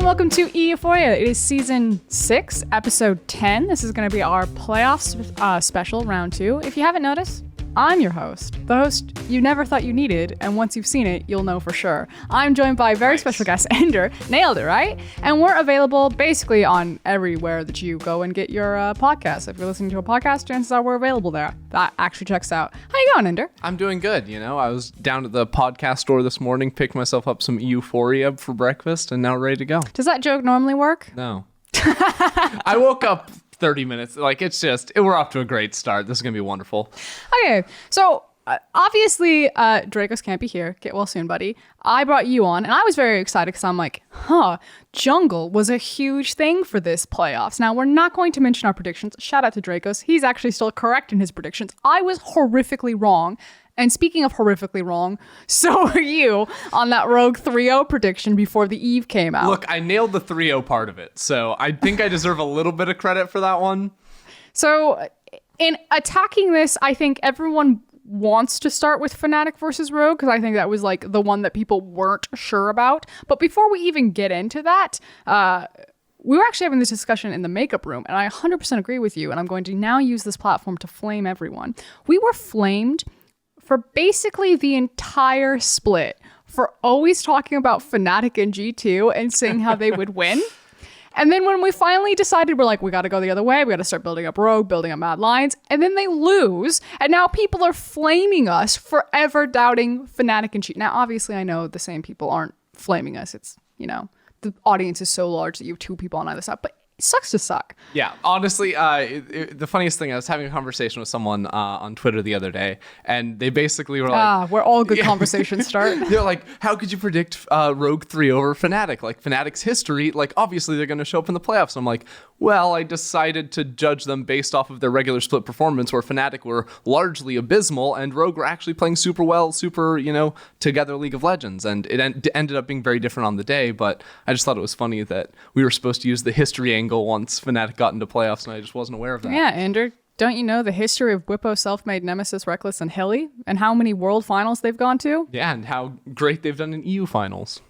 and welcome to EUphoria. It is season 6, episode 10. This is going to be our playoffs special, round 2. If you haven't noticed, I'm your host, the host you never thought you needed, and once you've seen it, you'll know for sure. I'm joined by a very special guest, Ender. Nailed it, right? And we're available basically on everywhere that you go and get your podcasts. If you're listening to a podcast, chances are we're available there. That actually checks out. How you going, Ender? I'm doing good. I was down at the podcast store this morning, picked myself up some EUphoria for breakfast, and now ready to go. Does that joke normally work? No. I woke up 30 minutes. We're off to a great start. This is going to be wonderful. Okay, so obviously Drakos can't be here. Get well soon, buddy. I brought you on, and I was very excited because I'm like, jungle was a huge thing for this playoffs. Now, we're not going to mention our predictions. Shout out to Drakos. He's actually still correct in his predictions. I was horrifically wrong. And speaking of horrifically wrong, so are you on that Rogue 3-0 prediction before the Eve came out. Look, I nailed the 3-0 part of it, so I think I deserve a little bit of credit for that one. So in attacking this, I think everyone wants to start with Fnatic versus Rogue, because I think that was like the one that people weren't sure about. But before we even get into that, we were actually having this discussion in the makeup room, and I 100% agree with you, and I'm going to now use this platform to flame everyone. We were flamed for basically the entire split for always talking about Fnatic and G2 and saying how they would win. And then when we finally decided, we're like, we got to go the other way. We got to start building up Rogue, building up Mad Lions. And then they lose. And now people are flaming us forever doubting Fnatic and G2. Now, obviously, I know the same people aren't flaming us. It's, the audience is so large that you have two people on either side. But it sucks to suck. Yeah, honestly, the funniest thing, I was having a conversation with someone on Twitter the other day, and they basically were like... where all good conversations start. They're like, how could you predict Rogue 3 over Fnatic? Like, Fnatic's history, obviously they're going to show up in the playoffs. I'm like, well, I decided to judge them based off of their regular split performance, where Fnatic were largely abysmal, and Rogue were actually playing super well, together League of Legends. And it ended up being very different on the day, but I just thought it was funny that we were supposed to use the history angle once Fnatic got into playoffs, and I just wasn't aware of that. Yeah, Ender, don't you know the history of Whippo, Selfmade, Nemesis, Reckless, and Hilly, and how many world finals they've gone to? Yeah, and how great they've done in EU finals.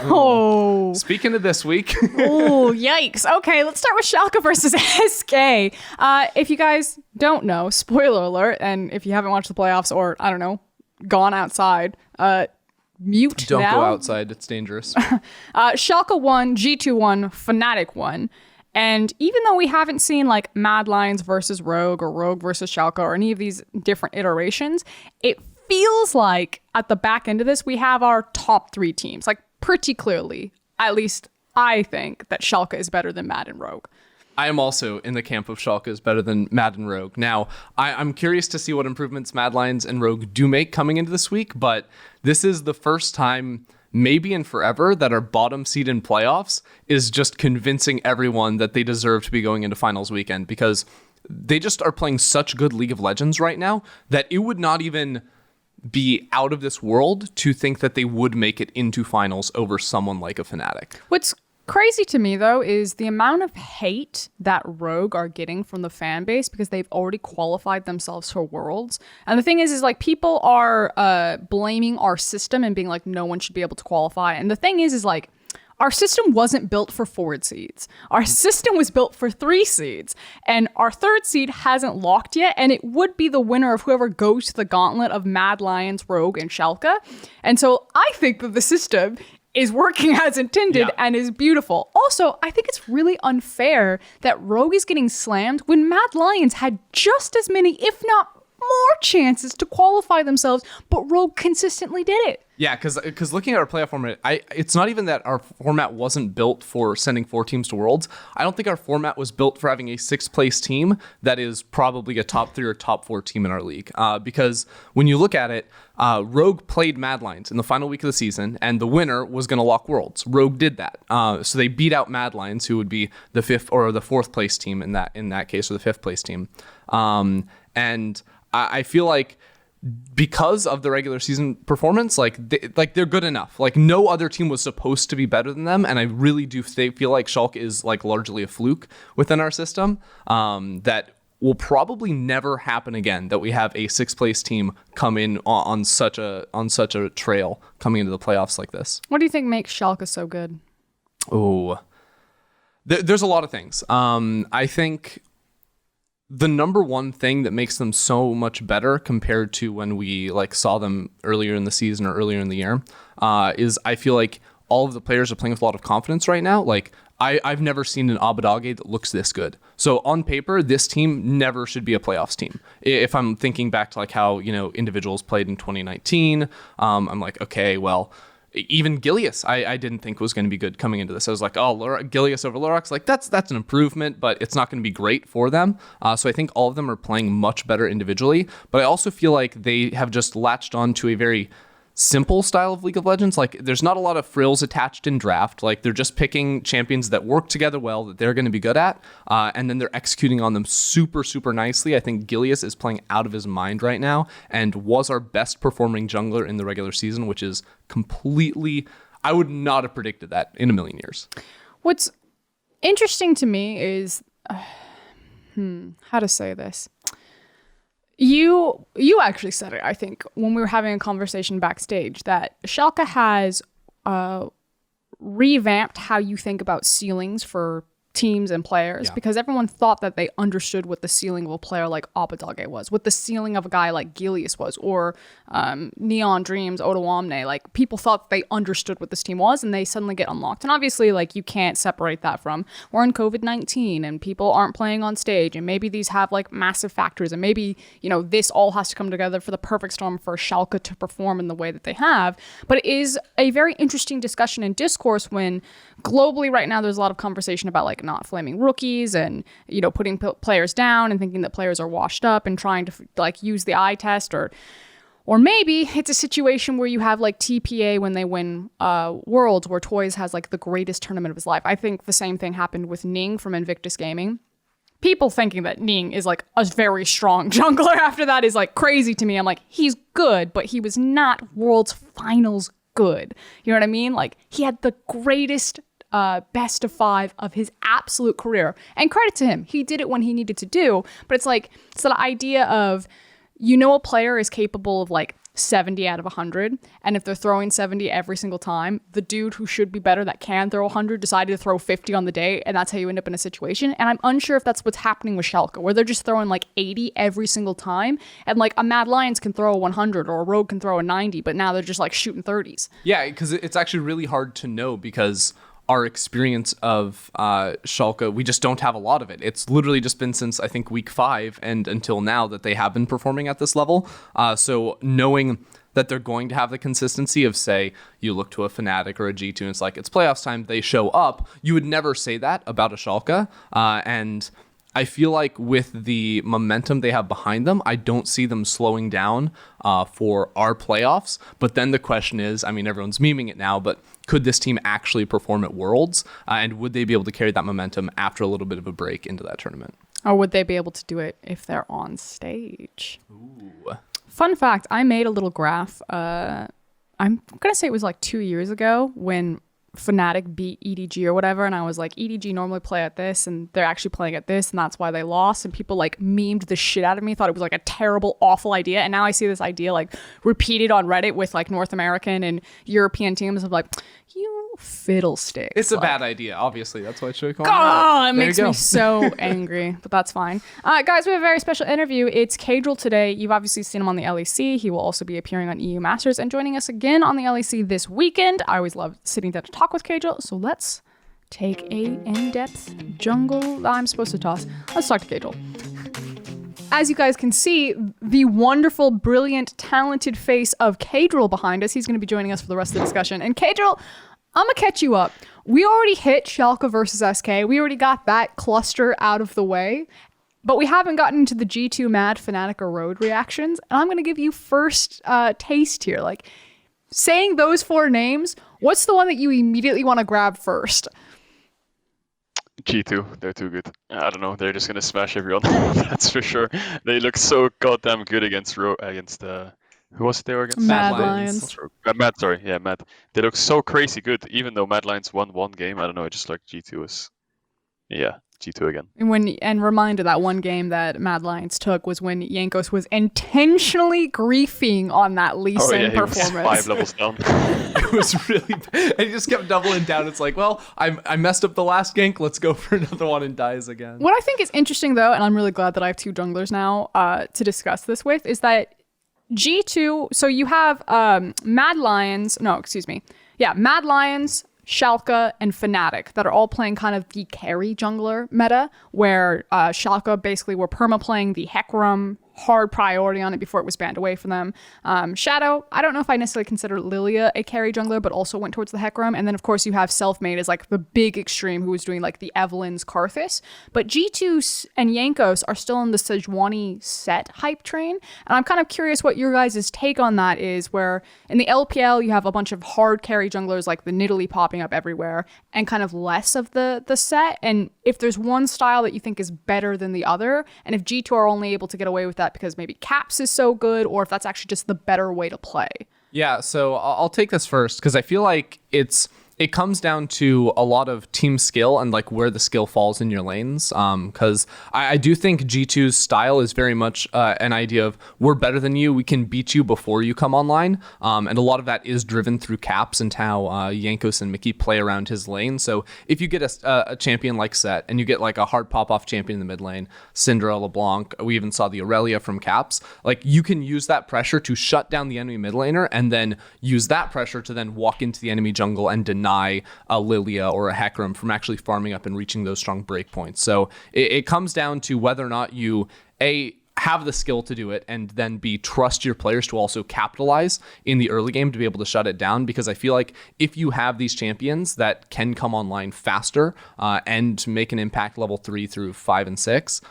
Oh. Speaking of this week. Oh, yikes. Okay, let's start with Schalke versus SK. If you guys don't know, spoiler alert, and if you haven't watched the playoffs or, I don't know, gone outside, mute Don't now. go outside, it's dangerous. Schalke won, G2 won, Fnatic won. And even though we haven't seen like Mad Lions versus Rogue or Rogue versus Schalke or any of these different iterations, it feels like at the back end of this, we have our top 3 teams. Like pretty clearly, at least I think that Schalke is better than Mad and Rogue. I am also in the camp of Schalke is better than Mad and Rogue. Now, I'm curious to see what improvements Mad Lions and Rogue do make coming into this week, but this is the first time maybe in forever that our bottom seed in playoffs is just convincing everyone that they deserve to be going into finals weekend, because they just are playing such good League of Legends right now that it would not even be out of this world to think that they would make it into finals over someone like a Fnatic. What's crazy to me, though, is the amount of hate that Rogue are getting from the fan base because they've already qualified themselves for Worlds. And the thing is like people are blaming our system and being like, no one should be able to qualify. And the thing is like, our system wasn't built for 4 seeds. Our system was built for 3 seeds. And our 3rd seed hasn't locked yet. And it would be the winner of whoever goes to the gauntlet of Mad Lions, Rogue, and Schalke. And so I think that the system is working as intended and is beautiful. Also, I think it's really unfair that Rogue is getting slammed when Mad Lions had just as many, if not more chances to qualify themselves, but Rogue consistently did it. Yeah, because looking at our playoff format, it's not even that our format wasn't built for sending 4 teams to Worlds. I don't think our format was built for having a 6th place team that is probably a top 3 or top 4 team in our league. Because when you look at it, Rogue played Mad Lions in the final week of the season, and the winner was going to lock Worlds. Rogue did that. So they beat out Mad Lions, who would be the 5th or the 4th place team in that case, or the 5th place team. And I feel like because of the regular season performance, they're good enough. Like no other team was supposed to be better than them, and I really do feel like Schalke is like largely a fluke within our system. That will probably never happen again. That we have a 6th place team come in on such a trail coming into the playoffs like this. What do you think makes Schalke so good? Oh, there's a lot of things. I think the number one thing that makes them so much better compared to when we like saw them earlier in the season or earlier in the year is I feel like all of the players are playing with a lot of confidence right now. Like I've never seen an Abadage that looks this good. So on paper, this team never should be a playoffs team. If I'm thinking back to like how, individuals played in 2019, I'm like, okay, well, even Gilius, I didn't think was going to be good coming into this. I was like, oh, Gilius over Lurox, like that's an improvement, but it's not going to be great for them. So I think all of them are playing much better individually, but I also feel like they have just latched on to a very simple style of League of Legends. Like there's not a lot of frills attached in draft. Like they're just picking champions that work together well, that they're going to be good at, and then they're executing on them super, super nicely. I think Gilius is playing out of his mind right now and was our best performing jungler in the regular season, which is completely, I would not have predicted that in a million years. What's interesting to me is, how to say this? You actually said it, I think, when we were having a conversation backstage, that Schalke has revamped how you think about ceilings for teams and players, because everyone thought that they understood what the ceiling of a player like Abadage was, what the ceiling of a guy like Gilius was, or Neon Dreams, Odoamne. Like people thought they understood what this team was, and they suddenly get unlocked. And obviously, like you can't separate that from we're in COVID-19 and people aren't playing on stage, and maybe these have like massive factors, and maybe this all has to come together for the perfect storm for Schalke to perform in the way that they have. But it is a very interesting discussion and discourse when globally right now there's a lot of conversation about like not flaming rookies and putting players down and thinking that players are washed up and trying to like use the eye test, or maybe it's a situation where you have like TPA when they win Worlds, where Toys has like the greatest tournament of his life. I think the same thing happened with Ning from Invictus Gaming. People thinking that Ning is like a very strong jungler after that is like crazy to me. I'm like, he's good, but he was not Worlds Finals good. You know what I mean? Like he had the greatest best of 5 of his absolute career, and credit to him, he did it when he needed to do. But it's the idea of a player is capable of like 70 out of 100, and if they're throwing 70 every single time, the dude who should be better that can throw 100 decided to throw 50 on the day, and that's how you end up in a situation. And I'm unsure if that's what's happening with Schalke, where they're just throwing like 80 every single time, and like a Mad Lions can throw a 100 or a Rogue can throw a 90, but now they're just like shooting 30s. Yeah, because it's actually really hard to know, because our experience of Schalke, we just don't have a lot of it. It's literally just been since, I think, week 5 and until now that they have been performing at this level. So knowing that they're going to have the consistency of, say, you look to a Fnatic or a G2 and it's like, it's playoffs time, they show up. You would never say that about a Schalke. And I feel like with the momentum they have behind them, I don't see them slowing down for our playoffs. But then the question is, I mean, everyone's memeing it now, but could this team actually perform at Worlds? And would they be able to carry that momentum after a little bit of a break into that tournament? Or would they be able to do it if they're on stage? Ooh. Fun fact, I made a little graph. I'm going to say it was like 2 years ago when Fnatic beat EDG or whatever, and I was like, EDG normally play at this and they're actually playing at this, and that's why they lost. And people like memed the shit out of me, thought it was like a terrible, awful idea. And now I see this idea like repeated on Reddit with like North American and European teams of like, you fiddlesticks. It's a bad idea, obviously. That's why I should have called it. It makes me so angry, but that's fine. Guys, we have a very special interview. It's Caedrel today. You've obviously seen him on the LEC. He will also be appearing on EU Masters and joining us again on the LEC this weekend. I always love sitting down to talk with Caedrel, so let's take a in-depth jungle. I'm supposed to toss. Let's talk to Caedrel. As you guys can see, the wonderful, brilliant, talented face of Caedrel behind us. He's going to be joining us for the rest of the discussion. And Caedrel, I'm going to catch you up. We already hit Schalke versus SK. We already got that cluster out of the way. But we haven't gotten into the G2 Mad, Fnatic, or Road reactions. And I'm going to give you first taste here. Like, saying those 4 names, what's the one that you immediately want to grab first? G2, they're too good. I don't know, they're just going to smash everyone. That's for sure. They look so goddamn good against who was it they were against? Mad Lions. Mad. They look so crazy good, even though Mad Lions won one game. I don't know, I just like G2 is yeah, G2 again. And reminder that one game that Mad Lions took was when Jankos was intentionally griefing on that Lee Sin He was performance. 5 levels down. It was really bad. And he just kept doubling down. It's like, well, I messed up the last gank. Let's go for another one, and dies again. What I think is interesting, though, and I'm really glad that I have 2 junglers now to discuss this with, is that G2, so you have Mad Lions, Schalke, and Fnatic that are all playing kind of the carry jungler meta, where Schalke basically were perma-playing the Hecarim, hard priority on it before it was banned away from them. Shadow, I don't know if I necessarily consider Lilia a carry jungler, but also went towards the Hecarim. And then, of course, you have Selfmade as like the big extreme who was doing like the Evelyn's Karthus. But G2 and Jankos are still in the Sejuani set hype train. And I'm kind of curious what your guys' take on that is, where in the LPL, you have a bunch of hard carry junglers like the Nidalee popping up everywhere and kind of less of the set. And if there's one style that you think is better than the other, and if G2 are only able to get away with that because maybe Caps is so good, or if that's actually just the better way to play. Yeah, so I'll take this first because I feel like it comes down to a lot of team skill and like where the skill falls in your lanes. Because I do think G2's style is very much an idea of we're better than you, we can beat you before you come online. And a lot of that is driven through Caps and how Jankos and Mickey play around his lane. So if you get a champion like Set and you get like a hard pop-off champion in the mid lane, Syndra, LeBlanc, we even saw the Aurelia from Caps, like you can use that pressure to shut down the enemy mid laner and then use that pressure to then walk into the enemy jungle and deny a Lilia or a Hecarim from actually farming up and reaching those strong breakpoints. So it comes down to whether or not you have the skill to do it, and then trust your players to also capitalize in the early game to be able to shut it down. Because I feel like if you have these champions that can come online faster and make an impact level 3 through 5 and 6,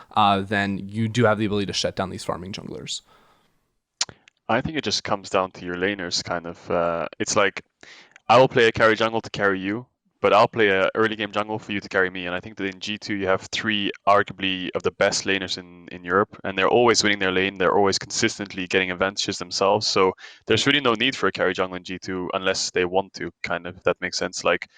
then you do have the ability to shut down these farming junglers. I think it just comes down to your laners, kind of. It's like, I will play a carry jungle to carry you, but I'll play a early game jungle for you to carry me. And I think that in G2 you have 3 arguably of the best laners in Europe, and they're always winning their lane. They're always consistently getting advantages themselves. So there's really no need for a carry jungle in G2 unless they want to, kind of, if that makes sense. Like,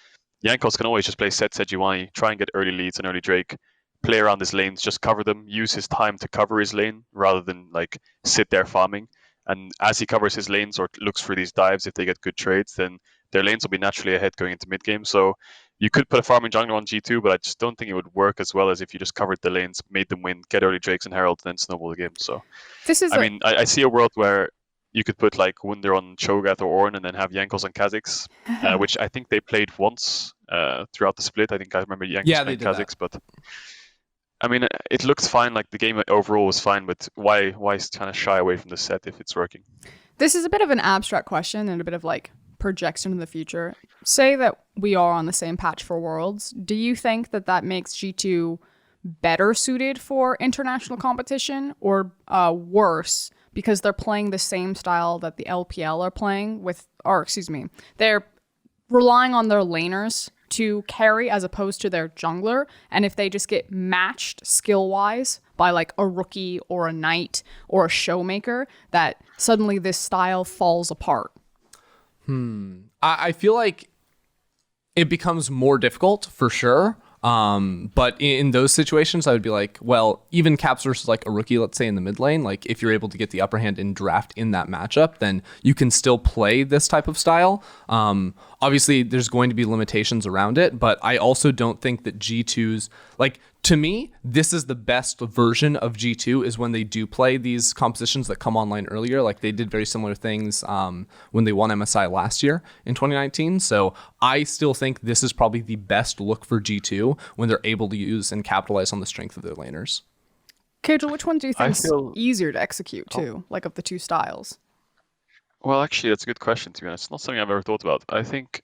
Jankos can always just play Set Sejuani, try and get early leads and early Drake, play around his lanes, just cover them, use his time to cover his lane rather than like sit there farming. And as he covers his lanes or looks for these dives, if they get good trades, then their lanes will be naturally ahead going into mid game. So you could put a farming jungler on G2, but I just don't think it would work as well as if you just covered the lanes, made them win, get early Drakes and Heralds, and then snowball the game. So I see a world where you could put like Wunder on Cho'Gath or Ornn and then have Jankos on Kha'Zix, which I think they played once throughout the split. I think I remember Jankos playing Kha'Zix, but I mean, it looks fine. Like the game overall was fine, but why kind of shy away from the set if it's working? This is a bit of an abstract question and a bit of like projection in the future. Say that we are on the same patch for Worlds. Do you think that makes G2 better suited for international competition, or worse because they're playing the same style that the LPL are playing they're relying on their laners to carry as opposed to their jungler, and if they just get matched skill-wise by like a rookie or a knight or a showmaker, that suddenly this style falls apart? I feel like it becomes more difficult for sure. But in those situations, I would be like, well, even Caps versus like a rookie, let's say in the mid lane, like if you're able to get the upper hand in draft in that matchup, then you can still play this type of style. Obviously, there's going to be limitations around it, but I also don't think that G2's, like, to me, this is the best version of G2 is when they do play these compositions that come online earlier. Like they did very similar things when they won MSI last year in 2019. So I still think this is probably the best look for G2 when they're able to use and capitalize on the strength of their laners. Caedrel, which one do you think is easier to execute too, like of the two styles? Well, actually, that's a good question, to be honest. It's not something I've ever thought about. I think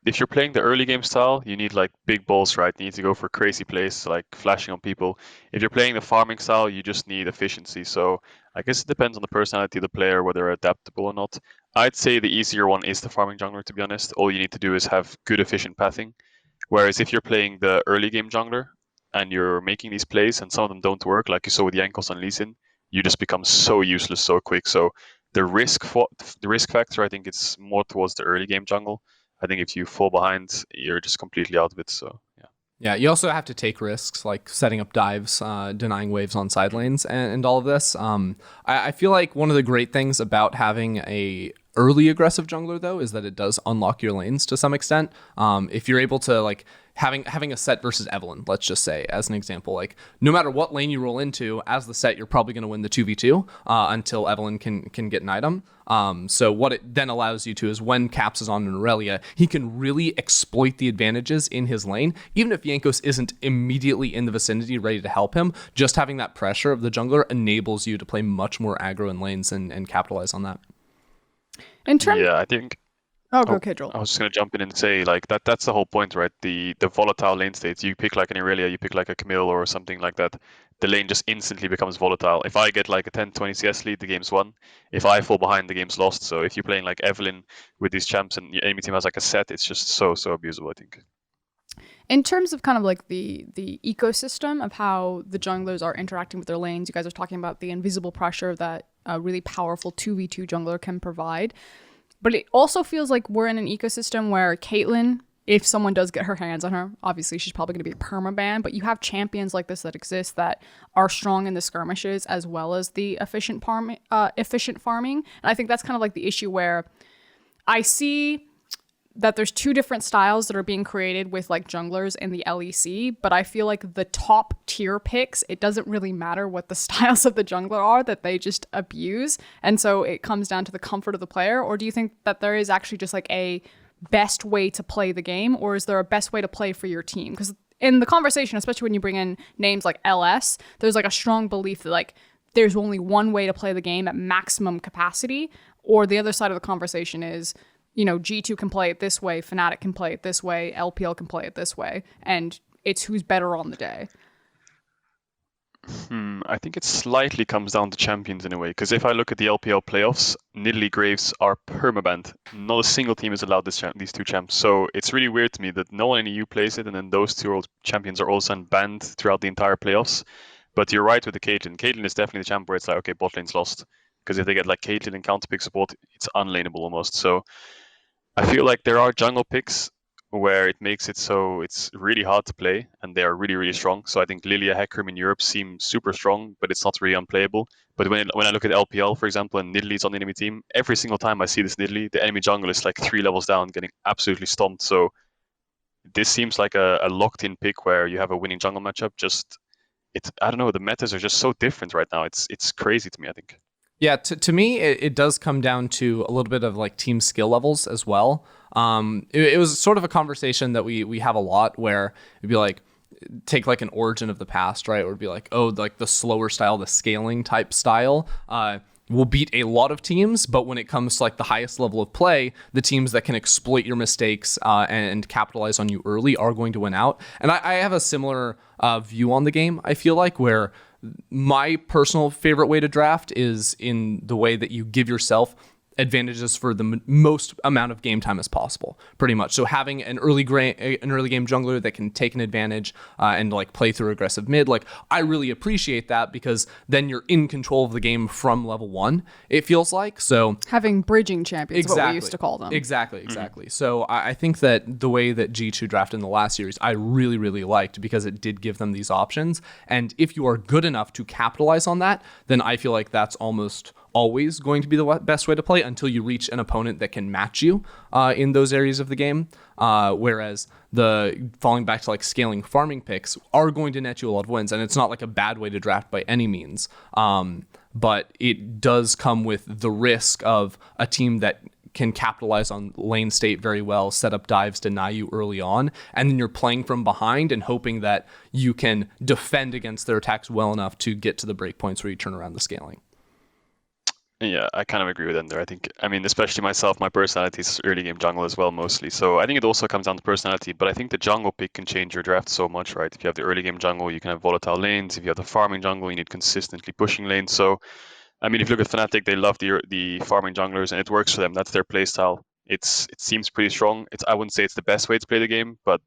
if you're playing the early game style, you need like big balls, right? You need to go for crazy plays, like flashing on people. If you're playing the farming style, you just need efficiency. So I guess it depends on the personality of the player, whether they're adaptable or not. I'd say the easier one is the farming jungler, to be honest. All you need to do is have good efficient pathing. Whereas if you're playing the early game jungler and you're making these plays and some of them don't work, like you saw with Jankos and Lee Sin, you just become so useless so quick. So the risk factor, I think it's more towards the early game jungle. I think if you fall behind, you're just completely out of it. So yeah. Yeah, you also have to take risks like setting up dives, denying waves on side lanes, and all of this. I feel like one of the great things about having a early aggressive jungler though is that it does unlock your lanes to some extent. If you're able to like having a set versus Evelynn, let's just say as an example, like no matter what lane you roll into as the set, you're probably going to win the 2v2 until Evelynn can get an item. So what it then allows you to is when Caps is on an Aurelia, he can really exploit the advantages in his lane. Even if Jankos isn't immediately in the vicinity ready to help him, just having that pressure of the jungler enables you to play much more aggro in lanes and capitalize on that. In terms, Yeah, I think. go Caedrel. I was just gonna jump in and say like that's the whole point, right? The volatile lane states. You pick like an Irelia, you pick like a Camille or something like that. The lane just instantly becomes volatile. If I get like a 10-20 CS lead, the game's won. If I fall behind, the game's lost. So if you're playing like Evelynn with these champs and your enemy team has like a set, it's just so abusable, I think. In terms of kind of like the ecosystem of how the junglers are interacting with their lanes, you guys are talking about the invisible pressure that a really powerful 2v2 jungler can provide. But it also feels like we're in an ecosystem where Caitlyn, if someone does get her hands on her, obviously she's probably going to be permaban, but you have champions like this that exist that are strong in the skirmishes as well as the efficient farming. And I think that's kind of like the issue where I see that there's two different styles that are being created with like junglers in the LEC, but I feel like the top tier picks, it doesn't really matter what the styles of the jungler are, that they just abuse. And so it comes down to the comfort of the player. Or do you think that there is actually just like a best way to play the game, or is there a best way to play for your team? Because in the conversation, especially when you bring in names like LS, there's like a strong belief that like there's only one way to play the game at maximum capacity. Or the other side of the conversation is, you know, G2 can play it this way, Fnatic can play it this way, LPL can play it this way, and it's who's better on the day. I think it slightly comes down to champions in a way, because if I look at the LPL playoffs, Nidalee Graves are permabanned. Not a single team is allowed these two champs. So it's really weird to me that no one in EU plays it, and then those two champions are all of a sudden banned throughout the entire playoffs. But you're right with the Caitlyn. Caitlyn is definitely the champ where it's like, okay, bot lane's lost. Because if they get like Caitlyn and counter pick support, it's unlaneable almost. So I feel like there are jungle picks where it makes it so it's really hard to play, and they are really, really strong. So I think Lilia Hecarim in Europe seems super strong, but it's not really unplayable. But when I look at LPL, for example, and Nidalee's on the enemy team, every single time I see this Nidalee, the enemy jungle is like 3 levels down, getting absolutely stomped. So this seems like a locked-in pick where you have a winning jungle matchup. I don't know, the metas are just so different right now. It's crazy to me, I think. Yeah, to me, it does come down to a little bit of like team skill levels as well. It was sort of a conversation that we have a lot where it'd be like, take like an Origin of the past, right? Or it'd be like, oh, like the slower style, the scaling type style will beat a lot of teams. But when it comes to like the highest level of play, the teams that can exploit your mistakes and capitalize on you early are going to win out. And I have a similar view on the game, I feel like, where my personal favorite way to draft is in the way that you give yourself advantages for the most amount of game time as possible, pretty much. So having an early game jungler that can take an advantage and like play through aggressive mid, like I really appreciate that, because then you're in control of the game from level 1, it feels like. So having bridging champions, what we used to call them. Exactly. So I think that the way that G2 drafted in the last series, I really, really liked, because it did give them these options. And if you are good enough to capitalize on that, then I feel like that's almost always going to be the best way to play until you reach an opponent that can match you in those areas of the game. Whereas the falling back to like scaling farming picks are going to net you a lot of wins, and it's not like a bad way to draft by any means. But it does come with the risk of a team that can capitalize on lane state very well, set up dives, deny you early on, and then you're playing from behind and hoping that you can defend against their attacks well enough to get to the breakpoints where you turn around the scaling. Yeah, I kind of agree with Ender. I mean, especially myself, my personality is early game jungle as well, mostly. So I think it also comes down to personality, but I think the jungle pick can change your draft so much, right? If you have the early game jungle, you can have volatile lanes. If you have the farming jungle, you need consistently pushing lanes. So, I mean, if you look at Fnatic, they love the farming junglers, and it works for them. That's their playstyle. It seems pretty strong. I wouldn't say it's the best way to play the game, but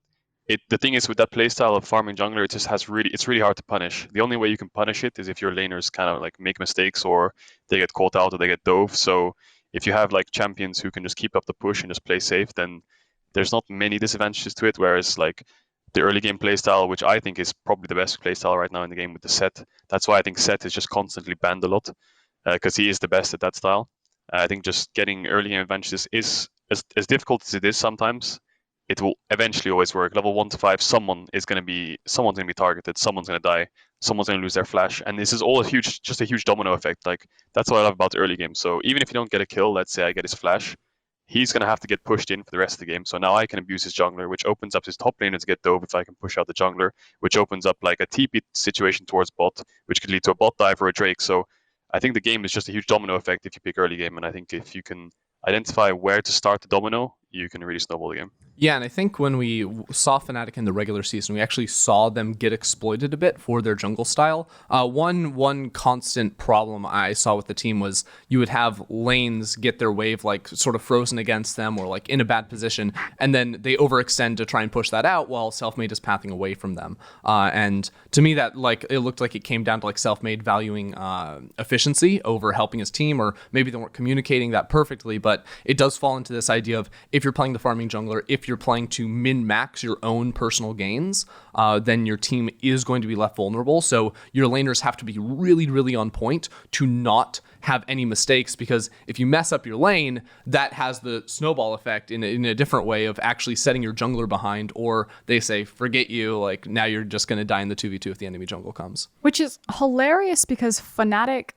the thing is with that playstyle of farming jungler, it's really hard to punish. The only way you can punish it is if your laners kind of like make mistakes, or they get caught out, or they get dove. So if you have like champions who can just keep up the push and just play safe, then there's not many disadvantages to it. Whereas like the early game playstyle, which I think is probably the best playstyle right now in the game with the Set. That's why I think Set is just constantly banned a lot, because he is the best at that style. I think just getting early game advantages is as difficult as it is sometimes. It will eventually always work. Level 1 to 5, someone's gonna be targeted, someone's gonna die, someone's gonna lose their flash, and this is all a huge domino effect. Like, that's what I love about the early game. So even if you don't get a kill, let's say I get his flash, he's gonna have to get pushed in for the rest of the game. So now I can abuse his jungler, which opens up his top laner to get dove if I can push out the jungler, which opens up like a TP situation towards bot, which could lead to a bot dive or a Drake. So I think the game is just a huge domino effect if you pick early game, and I think if you can identify where to start the domino, you can really snowball the game. Yeah, and I think when we saw Fnatic in the regular season, we actually saw them get exploited a bit for their jungle style. One constant problem I saw with the team was you would have lanes get their wave like sort of frozen against them or like in a bad position, and then they overextend to try and push that out while Selfmade is pathing away from them. And to me, that like it looked like it came down to like Selfmade valuing efficiency over helping his team, or maybe they weren't communicating that perfectly. But it does fall into this idea of if you're playing the farming jungler, if you're playing to min-max your own personal gains, then your team is going to be left vulnerable. So your laners have to be really, really on point to not have any mistakes, because if you mess up your lane, that has the snowball effect in a different way of actually setting your jungler behind, or they say, forget you, like now you're just going to die in the 2v2 if the enemy jungle comes. Which is hilarious because Fnatic...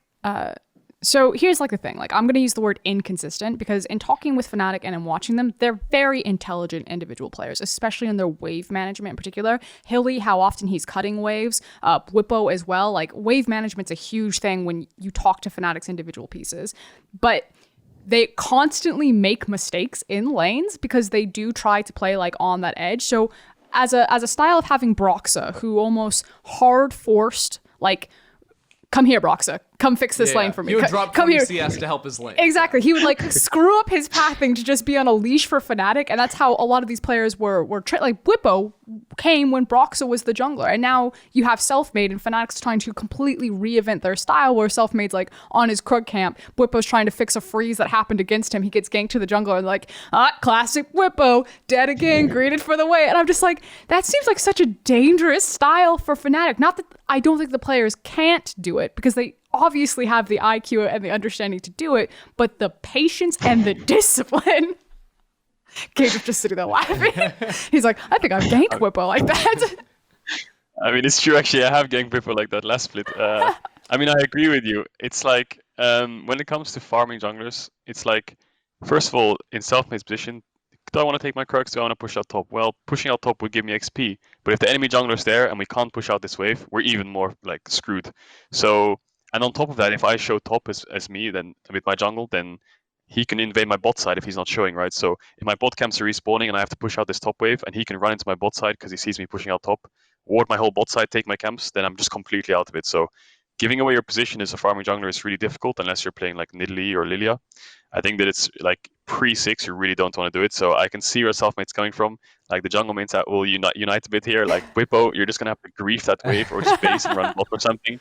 So here's like the thing, like I'm going to use the word inconsistent because in talking with Fnatic and in watching them, they're very intelligent individual players, especially in their wave management in particular. Hilly, how often he's cutting waves, Whippo as well. Like wave management's a huge thing when you talk to Fnatic's individual pieces, but they constantly make mistakes in lanes because they do try to play like on that edge. So as a style of having Broxa, who almost hard forced like, come here, Broxa. Come fix this lane for me. He would drop come here. CS to help his lane. Exactly. He would like screw up his pathing to just be on a leash for Fnatic, and that's how a lot of these players were like Whippo came when Broxa was the jungler, and now you have Selfmade, and Fnatic's trying to completely reinvent their style where Selfmade's like on his Krug camp, Whippo's trying to fix a freeze that happened against him. He gets ganked to the jungler and like, classic Whippo, dead again, greeted for the way. And I'm just like, that seems like such a dangerous style for Fnatic. Not that I don't think the players can't do it, because they obviously have the IQ and the understanding to do it, but the patience and the discipline. Caedrel's just sitting there laughing. He's like, I think I've ganked Whippo like that. I mean, it's true, actually. I have ganked Whippo like that last split. I mean, I agree with you. It's like, when it comes to farming junglers, it's like, first of all, in Selfmade's position, do I want to take my Krugs? Do I want to push out top? Well, pushing out top would give me XP. But if the enemy jungler's there and we can't push out this wave, we're even more like screwed. So, and on top of that, if I show top as me, then with my jungle, then he can invade my bot side if he's not showing, right? So if my bot camps are respawning and I have to push out this top wave, and he can run into my bot side because he sees me pushing out top, ward my whole bot side, take my camps, then I'm just completely out of it. So giving away your position as a farming jungler is really difficult unless you're playing like Nidalee or Lilia. I think that it's like pre-6, you really don't want to do it. So I can see where Selfmade's coming from. Like the jungle mains will unite a bit here. Like Whippo, you're just going to have to grief that wave or just base and run bot or something.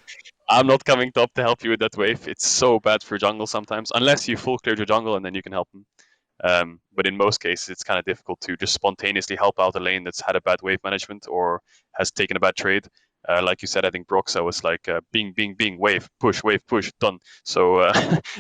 I'm not coming top to help you with that wave. It's so bad for jungle sometimes, unless you full cleared your jungle and then you can help them. But in most cases, it's kind of difficult to just spontaneously help out a lane that's had a bad wave management or has taken a bad trade. Like you said, I think Broxa was like bing, wave, push, done. So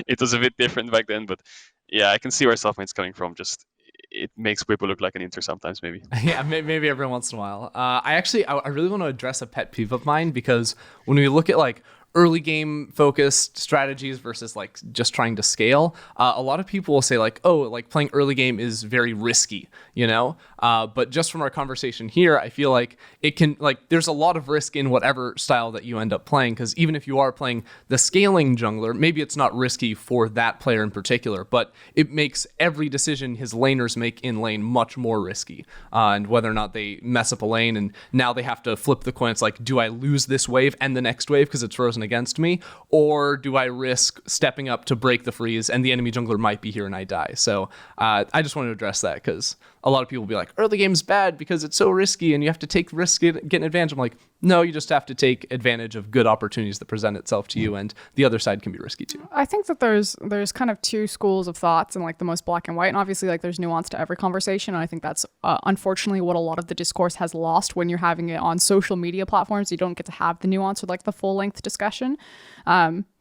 it was a bit different back then. But yeah, I can see where Selfmade's coming from. Just it makes Whippo look like an Inter sometimes, maybe. Yeah, maybe every once in a while. I really want to address a pet peeve of mine, because when we look at like early game focused strategies versus like just trying to scale, a lot of people will say like, oh, like playing early game is very risky, you know? But just from our conversation here, I feel like it can, like, there's a lot of risk in whatever style that you end up playing, because even if you are playing the scaling jungler, maybe it's not risky for that player in particular, but it makes every decision his laners make in lane much more risky. And whether or not they mess up a lane and now they have to flip the coin, it's like, do I lose this wave and the next wave because it's frozen against me, or do I risk stepping up to break the freeze and the enemy jungler might be here and I die? So I just want to address that, because a lot of people will be like, early game's bad because it's so risky and you have to take risk getting advantage. I'm like, No, you just have to take advantage of good opportunities that present itself to you, and the other side can be risky too. I think that there's kind of two schools of thoughts and like the most black and white, and obviously like there's nuance to every conversation. And I think that's unfortunately what a lot of the discourse has lost when you're having it on social media platforms. You don't get to have the nuance or like the full length discussion.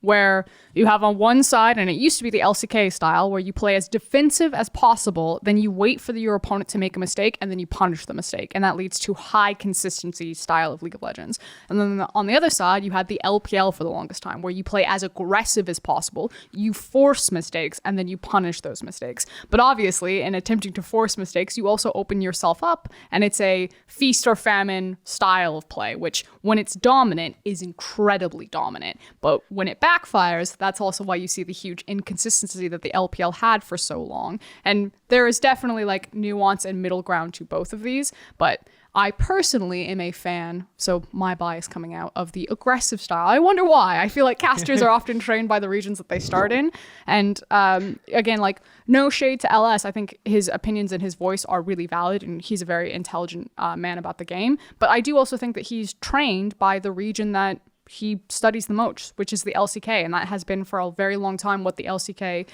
Where you have on one side, and it used to be the LCK style, where you play as defensive as possible, then you wait for your opponent to make a mistake, and then you punish the mistake. And that leads to high consistency style of League of Legends. And then on the other side, you had the LPL for the longest time, where you play as aggressive as possible, you force mistakes, and then you punish those mistakes. But obviously, in attempting to force mistakes, you also open yourself up, and it's a feast or famine style of play, which when it's dominant is incredibly dominant. But when it backfires, that's also why you see the huge inconsistency that the LPL had for so long. And there is definitely like nuance and middle ground to both of these, but I personally am a fan, so my bias coming out, of the aggressive style. I wonder why. I feel like casters are often trained by the regions that they start in. And again, like no shade to LS. I think his opinions and his voice are really valid, and he's a very intelligent man about the game. But I do also think that he's trained by the region that he studies the most, which is the LCK, and that has been for a very long time what the LCK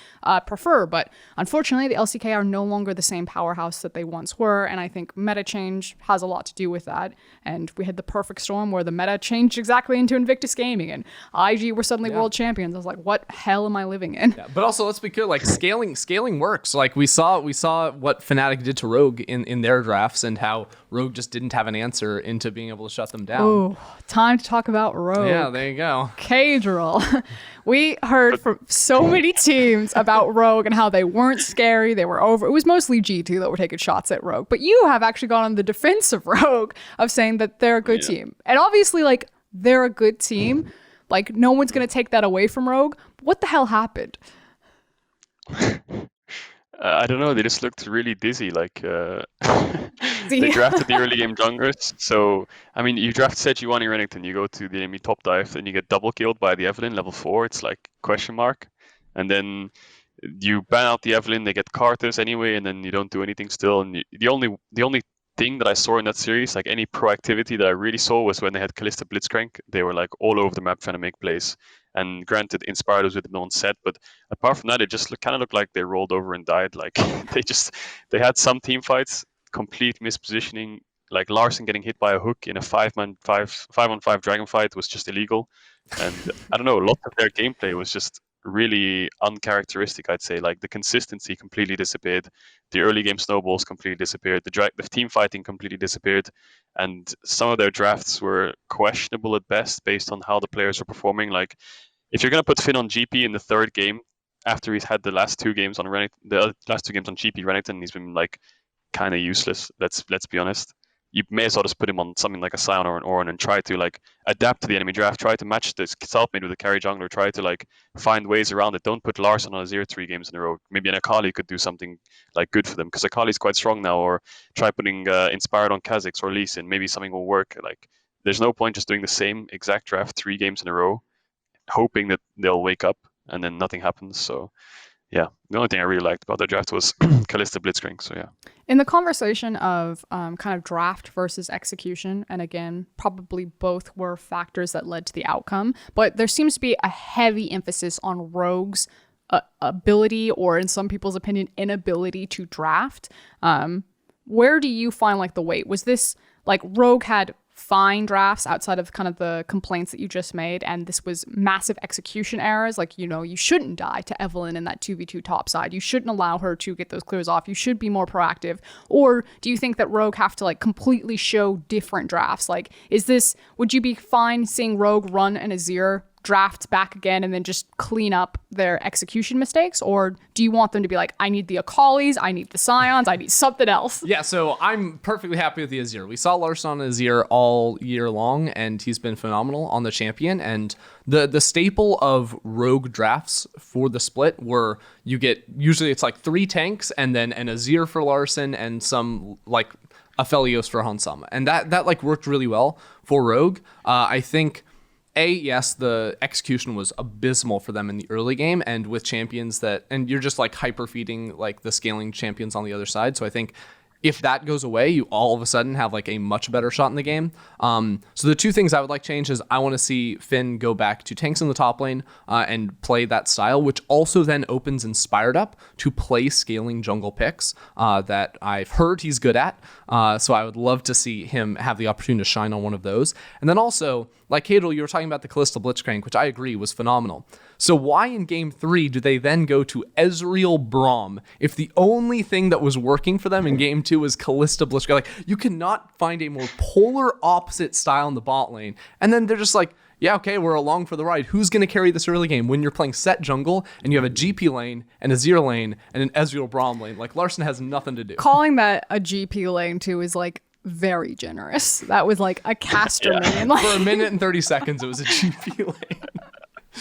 prefer. But unfortunately, the LCK are no longer the same powerhouse that they once were, and I think meta change has a lot to do with that. And we had the perfect storm where the meta changed exactly into Invictus Gaming, and IG were suddenly world champions. I was like, what hell am I living in? Yeah, but also, let's be clear, like scaling works. Like we saw what Fnatic did to Rogue in their drafts, and how Rogue just didn't have an answer into being able to shut them down. Ooh, time to talk about Rogue. Yeah, there you go. Caedrel. We heard from so many teams about Rogue and how they weren't scary. They were over. It was mostly G2 that were taking shots at Rogue. But you have actually gone on the defense of Rogue of saying that they're a good team. And obviously, like, they're a good team. Like, no one's going to take that away from Rogue. What the hell happened? I don't know. They just looked really dizzy. Like they drafted the early game junglers. So I mean, you draft Sejuani Renekton, you go to the enemy top dive, and you get double killed by the Evelynn level 4. It's like question mark, and then you ban out the Evelynn. They get Karthus anyway, and then you don't do anything still. And the only thing that I saw in that series, like any proactivity that I really saw, was when they had Kalista Blitzcrank. They were like all over the map trying to make plays. And granted, Inspired was with no one set, but apart from that, it just kind of looked like they rolled over and died. Like they had some team fights, complete mispositioning. Like Larson getting hit by a hook in a 5-on-5 dragon fight was just illegal. And I don't know, lots of their gameplay was just really uncharacteristic, I'd say. Like the consistency completely disappeared. The early game snowballs completely disappeared. The team fighting completely disappeared. And some of their drafts were questionable at best based on how the players are performing. Like if you're going to put Finn on GP in the third game, after he's had the last two games on GP, Renekton, he's been like kind of useless. Let's be honest. You may as well just put him on something like a Sion or an Orin and try to like adapt to the enemy draft, try to match this self-made with a carry jungler, try to like find ways around it. Don't put Larson on a 0-3 games in a row. Maybe an Akali could do something like good for them, because Akali's quite strong now, or try putting Inspired on Kha'Zix or Lee Sin. Maybe something will work. Like there's no point just doing the same exact draft 3 games in a row, hoping that they'll wake up and then nothing happens. So yeah, the only thing I really liked about their draft was Kalista Blitzcrank. So yeah. In the conversation of kind of draft versus execution, and again, probably both were factors that led to the outcome, but there seems to be a heavy emphasis on Rogue's ability, or in some people's opinion, inability to draft. Where do you find like the weight? Was this like Rogue had fine drafts outside of kind of the complaints that you just made, and this was massive execution errors? Like, you know, you shouldn't die to Evelynn in that 2v2 top side. You shouldn't allow her to get those clears off. You should be more proactive. Or do you think that Rogue have to like completely show different drafts? Like, would you be fine seeing Rogue run an Azir draft back again and then just clean up their execution mistakes? Or do you want them to be like, I need the Akalis, I need the Scions, I need something else? Yeah, so I'm perfectly happy with the Azir. We saw Larson on Azir all year long, and he's been phenomenal on the champion. And the staple of Rogue drafts for the split were you get, usually it's like 3 tanks and then an Azir for Larson and some like Aphelios for Hansama. And that like worked really well for Rogue. I think yes, the execution was abysmal for them in the early game, and with champions and you're just like hyper feeding like the scaling champions on the other side. So I think if that goes away, you all of a sudden have like a much better shot in the game. So the two things I would like change is I want to see Finn go back to tanks in the top lane and play that style, which also then opens Inspired up to play scaling jungle picks that I've heard he's good at. So I would love to see him have the opportunity to shine on one of those. And then also, like Caedrel, you were talking about the Callista Blitzcrank, which I agree was phenomenal. So why in Game 3 do they then go to Ezreal Braum if the only thing that was working for them in Game 2 was Callista Blitzcrank? Like, you cannot find a more polar opposite style in the bot lane. And then they're just like, yeah, okay, we're along for the ride. Who's going to carry this early game when you're playing set jungle and you have a GP lane and a Zero lane and an Ezreal Braum lane? Like, Larson has nothing to do. Calling that a GP lane too is like very generous. That was like a caster minion. Like, For a minute and 30 seconds, it was a GP lane.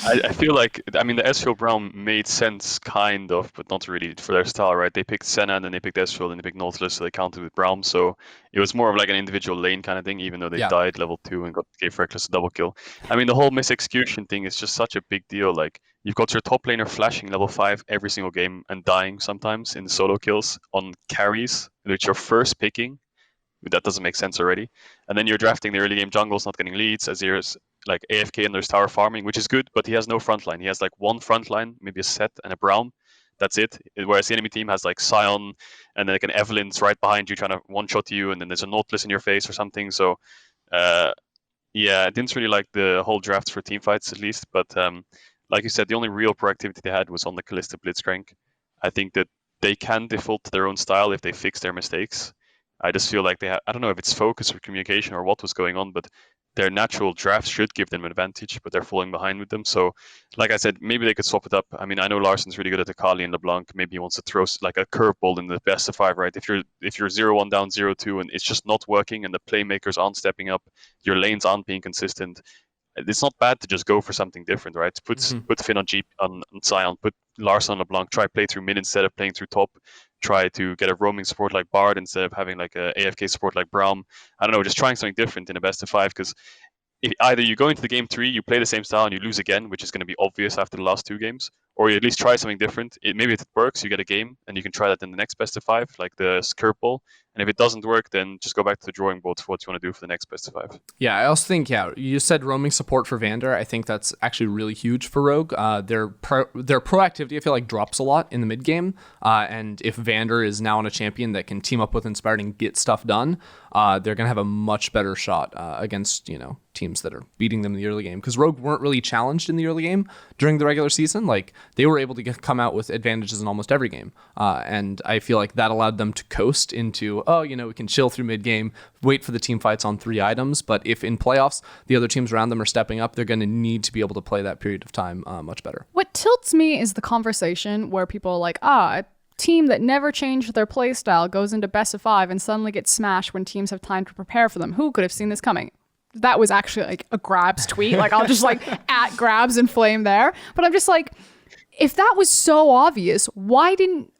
I feel like, I mean, the Ezreal Braum made sense, kind of, but not really for their style, right? They picked Senna, and then they picked Ezreal, and they picked Nautilus, so they counted with Braum. So it was more of like an individual lane kind of thing, even though they died level 2 and gave Reckless a double kill. I mean, the whole misexecution thing is just such a big deal. Like, you've got your top laner flashing level 5 every single game and dying sometimes in solo kills on carries, which you're first picking. That doesn't make sense already. And then you're drafting the early game jungles, not getting leads. Azir's like AFK and there's tower farming, which is good, but he has no front line. He has like one front line, maybe a Set and a Braum. That's it. Whereas the enemy team has like Sion and then like an Evelyn's right behind you trying to one-shot you, and then there's a Nautilus in your face or something. So yeah, I didn't really like the whole drafts for team fights at least. But like you said, the only real proactivity they had was on the Callista Blitzcrank. I think that they can default to their own style if they fix their mistakes. I just feel like they have, I don't know if it's focus or communication or what was going on, but their natural drafts should give them an advantage, but they're falling behind with them. So, like I said, maybe they could swap it up. I mean, I know Larson's really good at Akali and LeBlanc. Maybe he wants to throw like a curveball in the best of 5, right? If you're 0-1 down 0-2 and it's just not working and the playmakers aren't stepping up, your lanes aren't being consistent, it's not bad to just go for something different, right? Put Finn on Jeep on Sion, put Larson on LeBlanc, try play through mid instead of playing through top. Try to get a roaming support like Bard instead of having like a AFK support like Braum. I don't know, just trying something different in a best of 5, because either you go into the game 3, you play the same style and you lose again, which is going to be obvious after the last 2 games, or you at least try something different. Maybe if it works, you get a game and you can try that in the next best of 5, like the curveball. And if it doesn't work, then just go back to the drawing board for what you want to do for the next best of 5. Yeah, I also think, you said roaming support for Vander. I think that's actually really huge for Rogue. Their proactivity, I feel like, drops a lot in the mid game. And if Vander is now on a champion that can team up with Inspired and get stuff done, they're going to have a much better shot against, teams that are beating them in the early game. Because Rogue weren't really challenged in the early game during the regular season. Like, they were able to come out with advantages in almost every game. And I feel like that allowed them to coast into, we can chill through mid game, wait for the team fights on 3 items. But if in playoffs, the other teams around them are stepping up, they're going to need to be able to play that period of time much better. What tilts me is the conversation where people are like, a team that never changed their play style goes into best of 5 and suddenly gets smashed when teams have time to prepare for them. Who could have seen this coming? That was actually like a Grabs tweet. Like, I'll just like at Grabs and flame there. But I'm just like, if that was so obvious, why didn't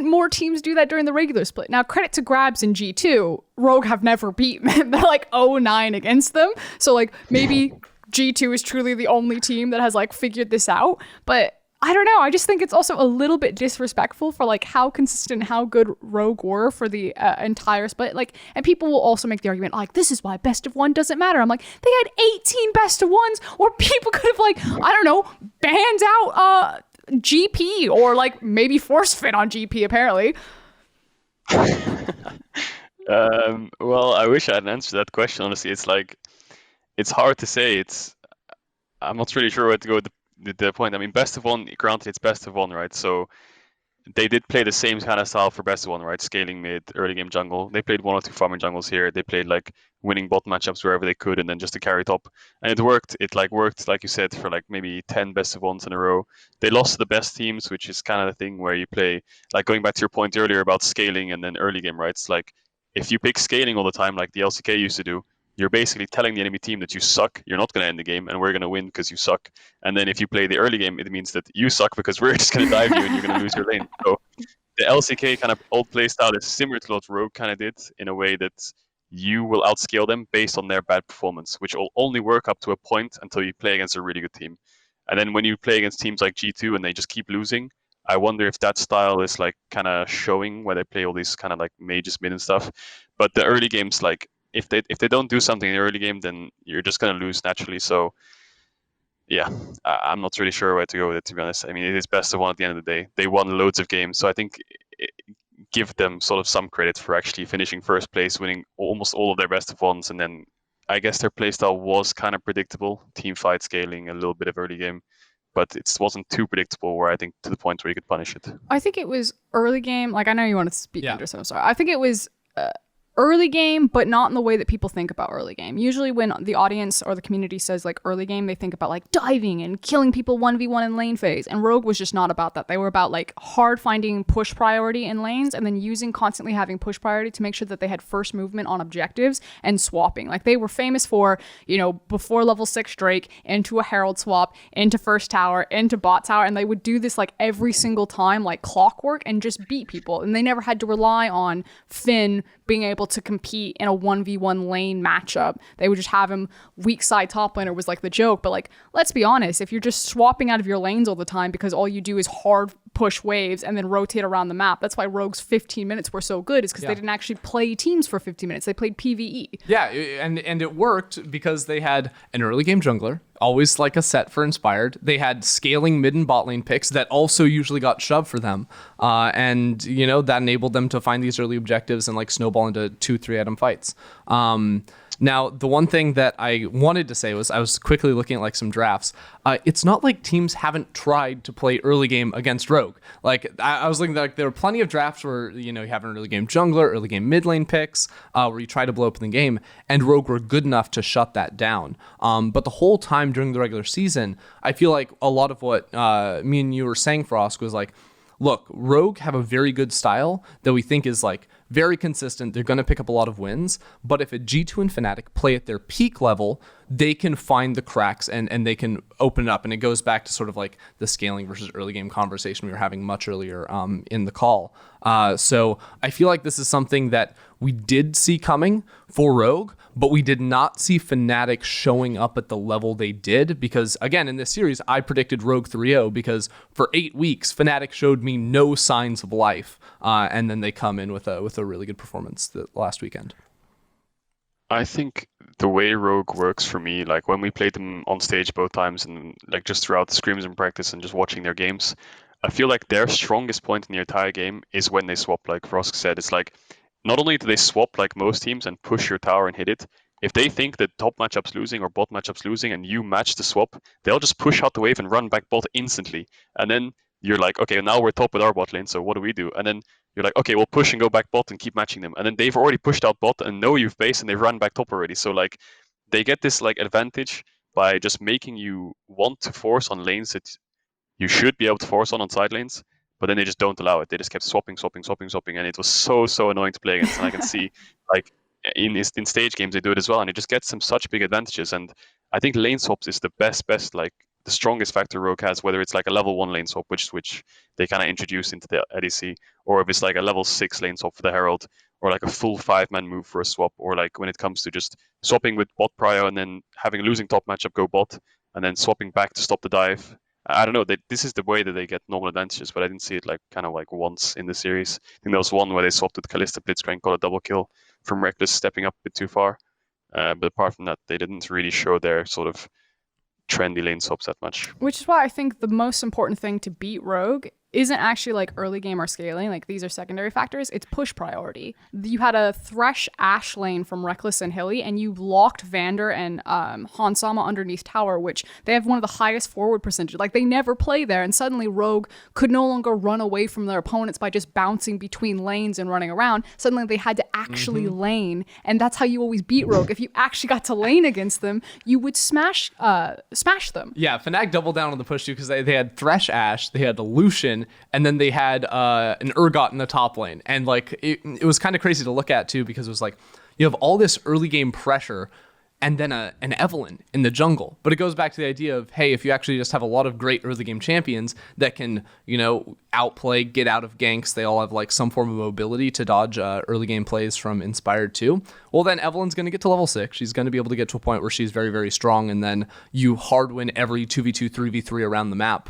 more teams do that during the regular split? Now, credit to Grabs in G2, Rogue have never beaten them. They're like 0-9 against them. So like maybe G2 is truly the only team that has like figured this out. But I don't know. I just think it's also a little bit disrespectful for like how consistent, how good Rogue were for the entire split. Like, and people will also make the argument like, this is why best of 1 doesn't matter. I'm like, they had 18 best of 1s, or people could have like, I don't know, banned out GP, or like maybe force fit on GP apparently. Well, I wish I had answered that question. Honestly, it's like, it's hard to say. I'm not really sure where to go with the point. I mean, best of 1, granted, it's best of 1, right? So they did play the same kind of style for best of 1, right? Scaling mid, early game jungle. They played 1 or 2 farming jungles here. They played like winning bot matchups wherever they could, and then just to carry top. And it worked. It worked, like you said, for like maybe 10 best of 1s in a row. They lost to the best teams, which is kind of the thing where you play, like going back to your point earlier about scaling and then early game, right? It's like, if you pick scaling all the time, like the LCK used to do, you're basically telling the enemy team that you suck, you're not going to end the game, and we're going to win because you suck. And then if you play the early game, it means that you suck because we're just going to dive you and you're going to lose your lane. So the LCK kind of old play style is similar to what Rogue kind of did, in a way that you will outscale them based on their bad performance, which will only work up to a point until you play against a really good team. And then when you play against teams like G2 and they just keep losing, I wonder if that style is like kind of showing where they play all these kind of like mages mid and stuff. But the early games, like if they don't do something in the early game, then you're just gonna lose naturally. So yeah, I'm not really sure where to go with it, to be honest. I mean, it is best of one at the end of the day. They won loads of games, so I think give them sort of some credit for actually finishing first place, winning almost all of their best of ones, and then I guess their playstyle was kind of predictable. Team fight scaling, a little bit of early game, but it wasn't too predictable where I think to the point where you could punish it. I think it was early game. Like, I know you want to speak, Yeah. Ender, so I'm sorry. I think it was early game, but not in the way that people think about early game. Usually when the audience or the community says like early game, they think about like diving and killing people 1v1 in lane phase. And Rogue was just not about that. They were about like hard finding push priority in lanes and then constantly having push priority to make sure that they had first movement on objectives and swapping. Like they were famous for, before level 6 Drake, into a Herald swap, into first tower, into bot tower. And they would do this like every single time, like clockwork, and just beat people. And they never had to rely on Finn being able to compete in a 1v1 lane matchup. They would just have him weak side top laner was like the joke. But like, let's be honest, if you're just swapping out of your lanes all the time because all you do is hard push waves and then rotate around the map, that's why Rogue's 15 minutes were so good, is because they didn't actually play teams for 15 minutes. They played PvE. Yeah, and it worked because they had an early game jungler, always like a set for Inspired. They had scaling mid and bot lane picks that also usually got shoved for them. And, that enabled them to find these early objectives and like snowball into 2-3 item fights. Now, the one thing that I wanted to say was I was quickly looking at like some drafts. It's not like teams haven't tried to play early game against Rogue. Like I was looking at, like, there were plenty of drafts where, you have an early game jungler, early game mid lane picks, where you try to blow up the game, and Rogue were good enough to shut that down. But the whole time during the regular season, I feel like a lot of what me and you were saying, Frost, was like, look, Rogue have a very good style that we think is like very consistent. They're going to pick up a lot of wins. But if a G2 and Fnatic play at their peak level, they can find the cracks and they can open it up. And it goes back to sort of like the scaling versus early game conversation we were having much earlier in the call. So I feel like this is something that we did see coming for Rogue, but we did not see Fnatic showing up at the level they did, because again, in this series, I predicted Rogue 3-0 because for 8 weeks, Fnatic showed me no signs of life. And then they come in with a really good performance the last weekend. I think the way Rogue works for me, like when we played them on stage both times and like just throughout the scrims and practice and just watching their games, I feel like their strongest point in the entire game is when they swap, like Frosk said. It's like, not only do they swap like most teams and push your tower and hit it, if they think that top matchup's losing or bot matchup's losing and you match the swap, they'll just push out the wave and run back bot instantly. And then you're like, okay, now we're top with our bot lane, so what do? And then you're like, okay, we'll push and go back bot and keep matching them. And then they've already pushed out bot and know you've base and they've run back top already. So like they get this like advantage by just making you want to force on lanes that you should be able to force on side lanes. But then they just don't allow it. They just kept swapping, and it was so annoying to play against. And I can see, like in stage games, they do it as well, and it just gets them such big advantages. And I think lane swaps is the best, like the strongest factor Rogue has. Whether it's like a level 1 lane swap, which they kind of introduce into the ADC, or if it's like a level 6 lane swap for the Herald, or like a full 5-man move for a swap, or like when it comes to just swapping with bot prio and then having a losing top matchup go bot, and then swapping back to stop the dive. I don't know. This is the way that they get normal advantages, but I didn't see it like kind of like once in the series. I think there was one where they swapped with Kalista Blitzcrank, got a double kill from Reckless stepping up a bit too far. But apart from that, they didn't really show their sort of trendy lane swaps that much. Which is why I think the most important thing to beat Rogue isn't actually like early game or scaling. Like these are secondary factors. It's push priority. You had a Thresh Ashe lane from Reckless and Hilly, and you locked Vander and Hansama underneath tower, which they have one of the highest forward percentages. Like they never play there, and suddenly Rogue could no longer run away from their opponents by just bouncing between lanes and running around. Suddenly they had to actually lane, and that's how you always beat Rogue. If you actually got to lane against them, you would smash them. Yeah, Fnatic doubled down on the push too, because they had Thresh Ashe, they had a Lucian, and then they had an Urgot in the top lane. And like it was kind of crazy to look at too, because it was like you have all this early game pressure, and then an Evelynn in the jungle. But it goes back to the idea of, hey, if you actually just have a lot of great early game champions that can, outplay, get out of ganks, they all have like some form of mobility to dodge early game plays from Inspired too. Well, then Evelynn's going to get to level 6. She's going to be able to get to a point where she's very, very strong, and then you hard win every 2v2, 3v3 around the map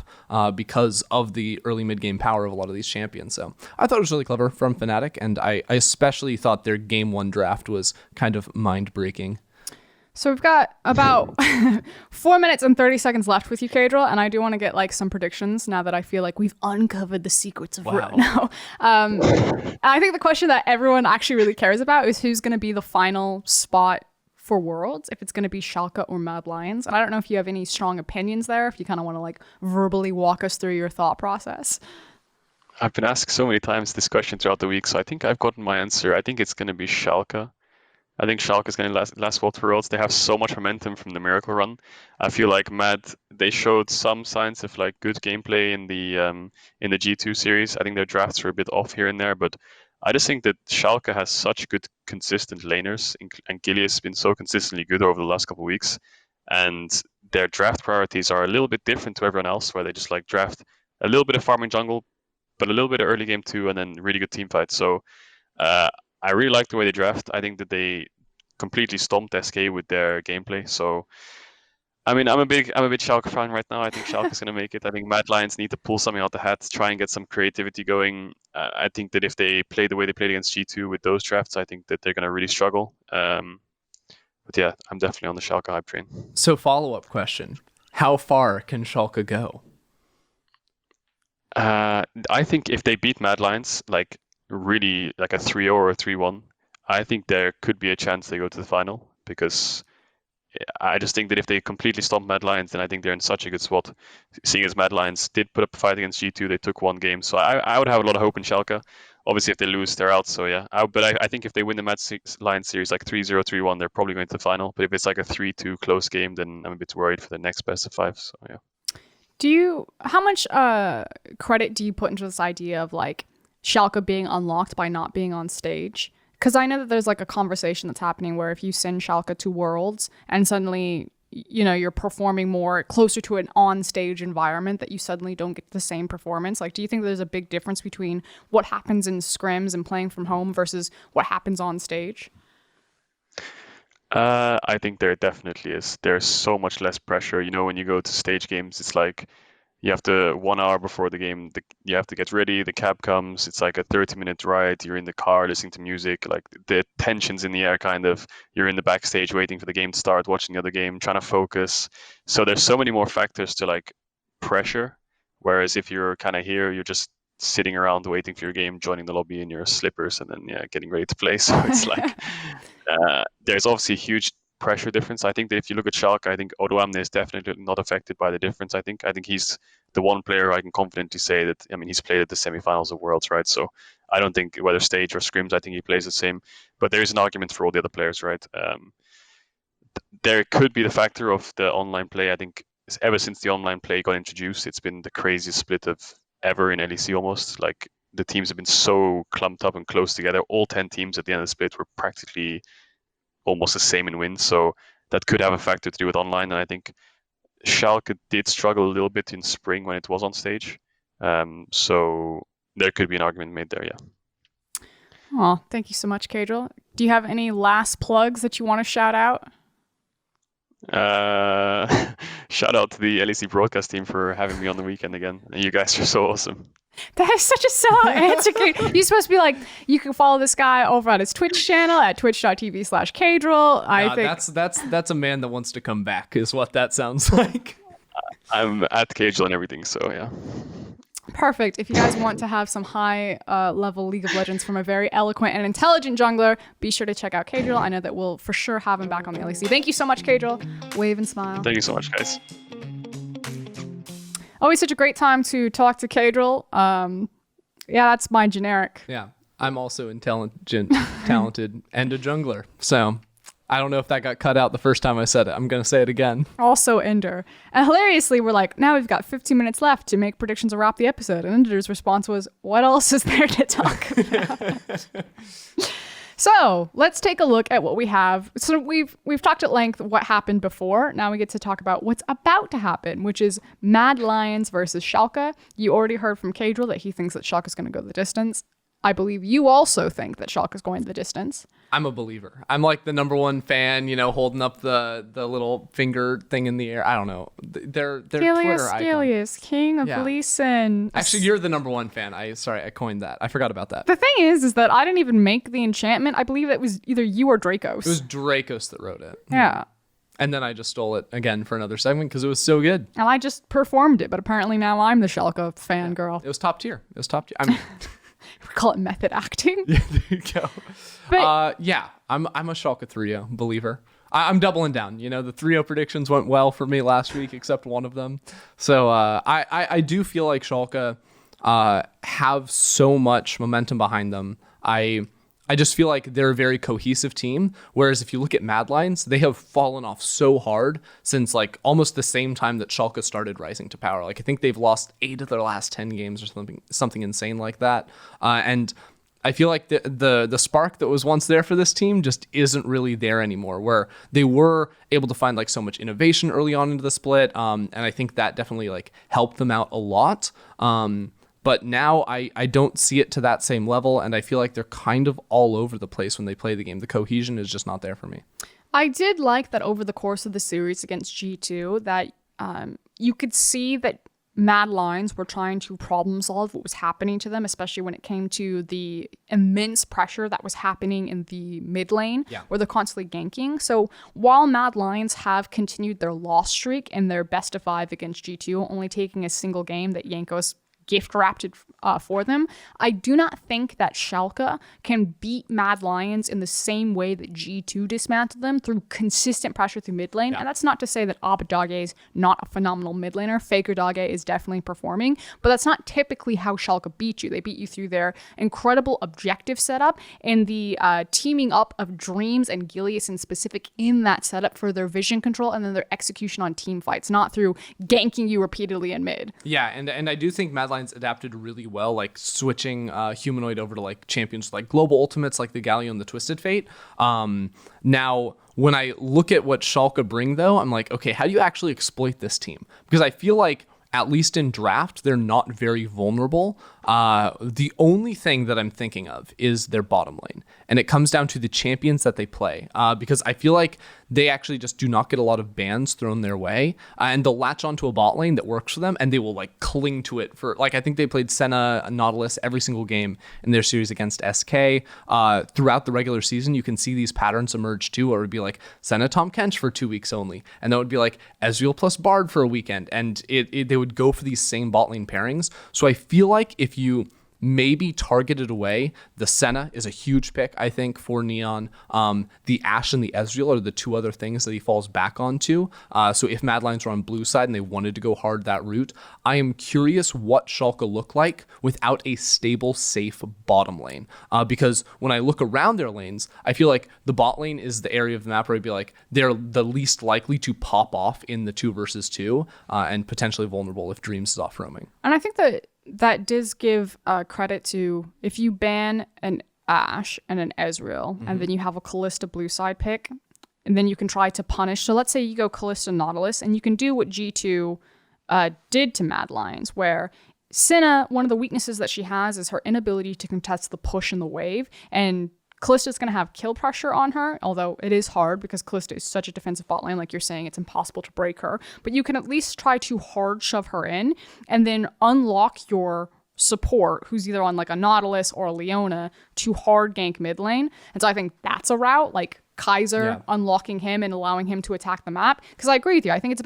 because of the early mid-game power of a lot of these champions. So I thought it was really clever from Fnatic, and I especially thought their game 1 draft was kind of mind-breaking. So we've got about 4 minutes and 30 seconds left with you, Caedrel, and I do want to get like some predictions now that I feel like we've uncovered the secrets of Rogue now. I think the question that everyone actually really cares about is who's going to be the final spot for Worlds, if it's going to be Schalke or Mad Lions. And I don't know if you have any strong opinions there, if you kind of want to like verbally walk us through your thought process. I've been asked so many times this question throughout the week, so I think I've gotten my answer. I think it's going to be Schalke. I think Schalke is going to last well to Worlds. They have so much momentum from the Miracle Run. I feel like Mad, they showed some signs of like good gameplay in the G2 series. I think their drafts were a bit off here and there, but I just think that Schalke has such good consistent laners, and Gilly has been so consistently good over the last couple of weeks. And their draft priorities are a little bit different to everyone else, where they just like draft a little bit of farming jungle, but a little bit of early game too, and then really good team fights. So I really like the way they draft. I think that they completely stomped SK with their gameplay. So, I mean, I'm a big Schalke fan right now. I think Schalke is going to make it. I think Mad Lions need to pull something out the hat, try and get some creativity going. I think that if they play the way they played against G2 with those drafts, I think that they're going to really struggle. But yeah, I'm definitely on the Schalke hype train. So follow-up question. How far can Schalke go? I think if they beat Mad Lions, like really like a 3-0 or a 3-1, I think there could be a chance they go to the final, because I just think that if they completely stomp Mad Lions, then I think they're in such a good spot. Seeing as Mad Lions did put up a fight against G2, they took one game. So I would have a lot of hope in Schalke. Obviously, if they lose, they're out. So yeah, but I think if they win the Mad Lions series like 3-0, 3-1, they're probably going to the final. But if it's like a 3-2 close game, then I'm a bit worried for the next best of 5. So yeah. How much credit do you put into this idea of like Schalke being unlocked by not being on stage? Because I know that there's like a conversation that's happening where if you send Schalke to Worlds and suddenly, you're performing more closer to an on-stage environment, that you suddenly don't get the same performance. Like, do you think there's a big difference between what happens in scrims and playing from home versus what happens on stage? I think there definitely is. There's so much less pressure. When you go to stage games, it's like you have to 1 hour before the game, you have to get ready. The cab comes. It's like a 30-minute ride. You're in the car listening to music. Like the tension's in the air, kind of. You're in the backstage waiting for the game to start, watching the other game, trying to focus. So there's so many more factors to like pressure. Whereas if you're kind of here, you're just sitting around waiting for your game, joining the lobby in your slippers, and then getting ready to play. So it's like there's obviously a huge pressure difference. I think that if you look at Schalke, I think Odoamne is definitely not affected by the difference. I think he's the one player I can confidently say that, he's played at the semifinals of Worlds, right? So I don't think whether stage or scrims, I think he plays the same. But there is an argument for all the other players, right? There could be the factor of the online play. I think ever since the online play got introduced, it's been the craziest split of ever in LEC almost. Like the teams have been so clumped up and close together. All 10 teams at the end of the split were practically almost the same in wins, so that could have a factor to do with online. And I think Schalke did struggle a little bit in spring when it was on stage, so there could be an argument made there. Yeah. Oh, thank you so much, Caedrel. Do you have any last plugs that you want to shout out? Shout out to the LEC broadcast team for having me on the weekend again. You guys are so awesome. That is such a sellout answer. You're supposed to be like, you can follow this guy over on his Twitch channel at twitch.tv/Caedrel. I think that's a man that wants to come back, is what that sounds like. I'm at Caedrel and everything, so yeah. Perfect. If you guys want to have some high level League of Legends from a very eloquent and intelligent jungler, be sure to check out Caedrel. I know that we'll for sure have him back on the LEC. Thank you so much, Caedrel. Wave and smile. Thank you so much, guys. Always such a great time to talk to Caedrel. Yeah, that's my generic. Yeah, I'm also talented, and a jungler. So I don't know if that got cut out the first time I said it. I'm going to say it again. Also Ender. And hilariously, we're like, now we've got 15 minutes left to make predictions or wrap the episode. And Ender's response was, what else is there to talk about? So let's take a look at what we have. So we've talked at length what happened before. Now we get to talk about what's about to happen, which is Mad Lions versus Schalke. You already heard from Caedrel that he thinks that Schalke is going to go the distance. I believe you also think that Schalke is going the distance. I'm a believer. I'm like the number one fan, holding up the little finger thing in the air. I don't know. They're Twitter icon. Gilius, King of Gleason. Actually, you're the number one fan. I coined that. I forgot about that. The thing is that I didn't even make the enchantment. I believe it was either you or Drakos. It was Drakos that wrote it. Yeah. And then I just stole it again for another segment because it was so good. And I just performed it, but apparently now I'm the Schalke fangirl. It was top tier. I mean... We call it method acting. Yeah, there you go. But, I'm a Schalke 3-0 believer. I'm doubling down. The 3-0 predictions went well for me last week, except one of them. So I do feel like Schalke have so much momentum behind them. I just feel like they're a very cohesive team. Whereas if you look at Mad Lions, they have fallen off so hard since like almost the same time that Schalke started rising to power. Like I think they've lost 8 of their last 10 games or something insane like that. And I feel like the spark that was once there for this team just isn't really there anymore, where they were able to find like so much innovation early on into the split. And I think that definitely like helped them out a lot. But now I don't see it to that same level, and I feel like they're kind of all over the place when they play the game. The cohesion is just not there for me. I did like that over the course of the series against G2 that you could see that Mad Lions were trying to problem solve what was happening to them, especially when it came to the immense pressure that was happening in the mid lane, where they're constantly ganking. So while Mad Lions have continued their loss streak in their best of 5 against G2, only taking a single game that Jankos gift wrapped it for them, I do not think that Schalke can beat Mad Lions in the same way that G2 dismantled them through consistent pressure through mid lane. And that's not to say that Abadage is not a phenomenal mid laner. Faker Dage is definitely performing, but that's not typically how Schalke beat you. They beat you through their incredible objective setup and the teaming up of Dreams and Gilius in specific in that setup for their vision control and then their execution on team fights, not through ganking you repeatedly in mid. Yeah, and I do think Mad Lions adapted really well, like switching humanoid over to like champions like global ultimates like the Galio and the Twisted Fate. Now when I look at what Schalke bring though, I'm like, okay, how do you actually exploit this team? Because I feel like at least in draft, they're not very vulnerable. The only thing that I'm thinking of is their bottom lane. And it comes down to the champions that they play. Because I feel like they actually just do not get a lot of bans thrown their way. And they'll latch onto a bot lane that works for them. And they will like cling to it for, like, I think they played Senna, Nautilus every single game in their series against SK. Throughout the regular season, you can see these patterns emerge too. Or it would be like Senna, Tom Kench for 2 weeks only. And that would be like Ezreal plus Bard for a weekend. And they would go for these same bot lane pairings. So I feel like if you maybe targeted away, the Senna is a huge pick, I think, for Neon. The Ashe and the Ezreal are the 2 other things that he falls back onto. So if Mad Lions were on blue side and they wanted to go hard that route, I am curious what Schalke look like without a stable, safe bottom lane. Because when I look around their lanes, I feel like the bot lane is the area of the map where I'd be like, they're the least likely to pop off in the 2 versus 2 and potentially vulnerable if Dreams is off roaming. And I think that does give credit to if you ban an Ashe and an Ezreal, and then you have a Kalista blue side pick, and then you can try to punish. So let's say you go Kalista Nautilus, and you can do what G2 did to Mad Lions, where Senna, one of the weaknesses that she has is her inability to contest the push and the wave, and Kallista's going to have kill pressure on her, although it is hard because Kalista is such a defensive bot lane, like you're saying, it's impossible to break her. But you can at least try to hard shove her in and then unlock your support, who's either on like a Nautilus or a Leona, to hard gank mid lane. And so I think that's a route, like Kaiser unlocking him and allowing him to attack the map. Because I agree with you. I think it's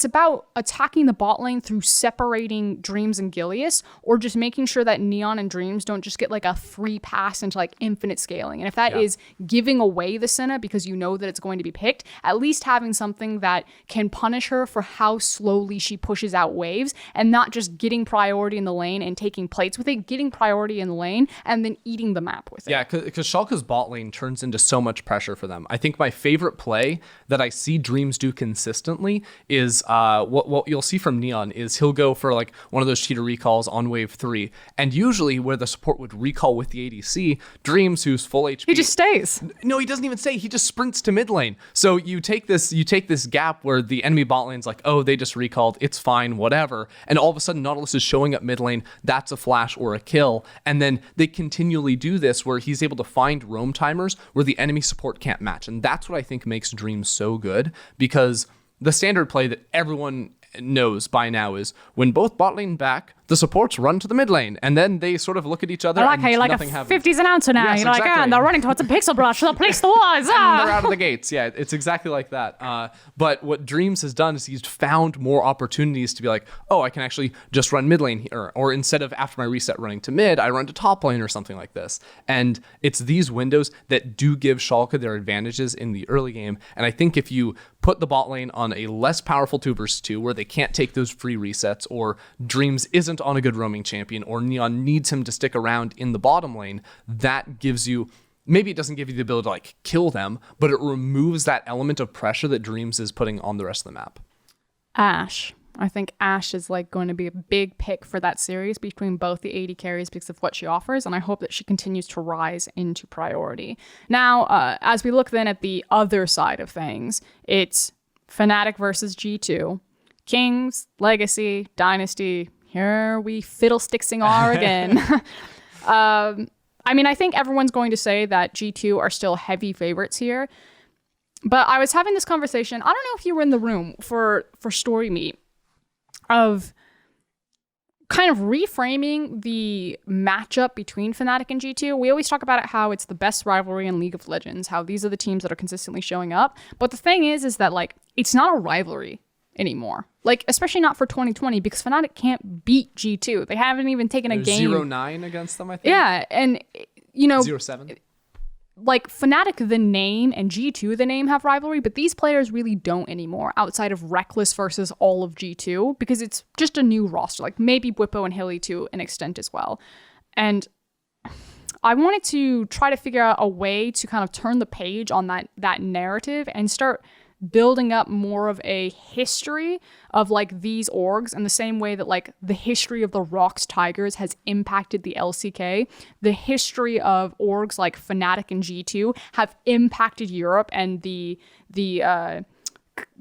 about attacking the bot lane through separating Dreams and Gilius, or just making sure that Neon and Dreams don't just get like a free pass into like infinite scaling. And if that is giving away the Senna because you know that it's going to be picked, at least having something that can punish her for how slowly she pushes out waves and not just getting priority in the lane and taking plates with it, getting priority in the lane and then eating the map with it. Yeah, because Schalke's bot lane turns into so much pressure for them. I think my favorite play that I see Dreams do consistently is is what you'll see from Neon is he'll go for like one of those cheater recalls on wave 3, and usually where the support would recall with the ADC, Dreams, who's full HP, He just stays. No, he doesn't even stay. He just sprints to mid lane. So you take this gap where the enemy bot lane's like, oh, they just recalled, it's fine, whatever, and all of a sudden Nautilus is showing up mid lane. That's a flash or a kill, and then they continually do this where he's able to find roam timers where the enemy support can't match, and that's what I think makes Dreams so good, because the standard play that everyone knows by now is when both bot lane back, the supports run to the mid lane, and then they sort of look at each other. I like and how you're like a nothing happens. 50s announcer now. Yes, You're like, exactly. and they're running towards a pixel brush. They'll place the wars. And they're out of the gates. Yeah, it's exactly like that. But what Dreams has done is he's found more opportunities to be like, oh, I can actually just run mid lane here, or instead of after my reset running to mid, I run to top lane or something like this. And it's these windows that do give Schalke their advantages in the early game. And I think if you put the bot lane on a less powerful 2 versus 2 where they can't take those free resets, or Dreams isn't on a good roaming champion, or Neon needs him to stick around in the bottom lane, that gives you, maybe it doesn't give you the ability to like kill them, but it removes that element of pressure that Dreams is putting on the rest of the map. Ashe. I think Ashe is like going to be a big pick for that series between both the AD carries because of what she offers, and I hope that she continues to rise into priority. Now, as we look then at the other side of things, it's Fnatic versus G2. Kings, Legacy, Dynasty, here we fiddlesticksing are again. I mean, I think everyone's going to say that G2 are still heavy favorites here, but I was having this conversation, I don't know if you were in the room for Story Meet, of kind of reframing the matchup between Fnatic and G2. We always talk about it how it's the best rivalry in League of Legends, how these are the teams that are consistently showing up. But the thing is that like it's not a rivalry anymore. Like, especially not for 2020, because Fnatic can't beat G2. They haven't even taken a game. 0-9 against them, I think. Yeah, and you know, 0-7. Like Fnatic the name and G2 the name have rivalry, but these players really don't anymore outside of Reckless versus all of G2, because it's just a new roster, like maybe Bwipo and Hilly to an extent as well. And I wanted to try to figure out a way to kind of turn the page on that narrative and start building up more of a history of like these orgs in the same way that like the history of the Rocks Tigers has impacted the LCK. The history of orgs like Fnatic and G2 have impacted Europe and the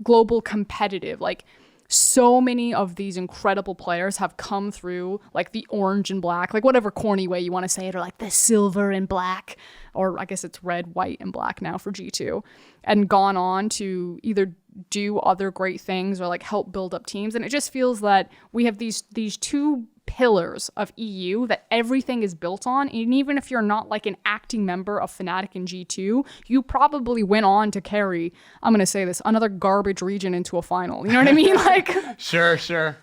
global competitive. Like so many of these incredible players have come through like the orange and black, like whatever corny way you want to say it, or like the silver and black, or I guess it's red, white, and black now for G2, and gone on to either do other great things or like help build up teams. And it just feels that we have these two pillars of EU that everything is built on. And even if you're not like an acting member of Fnatic and G2, you probably went on to carry, I'm going to say this, another garbage region into a final. You know what I mean? Like, Sure.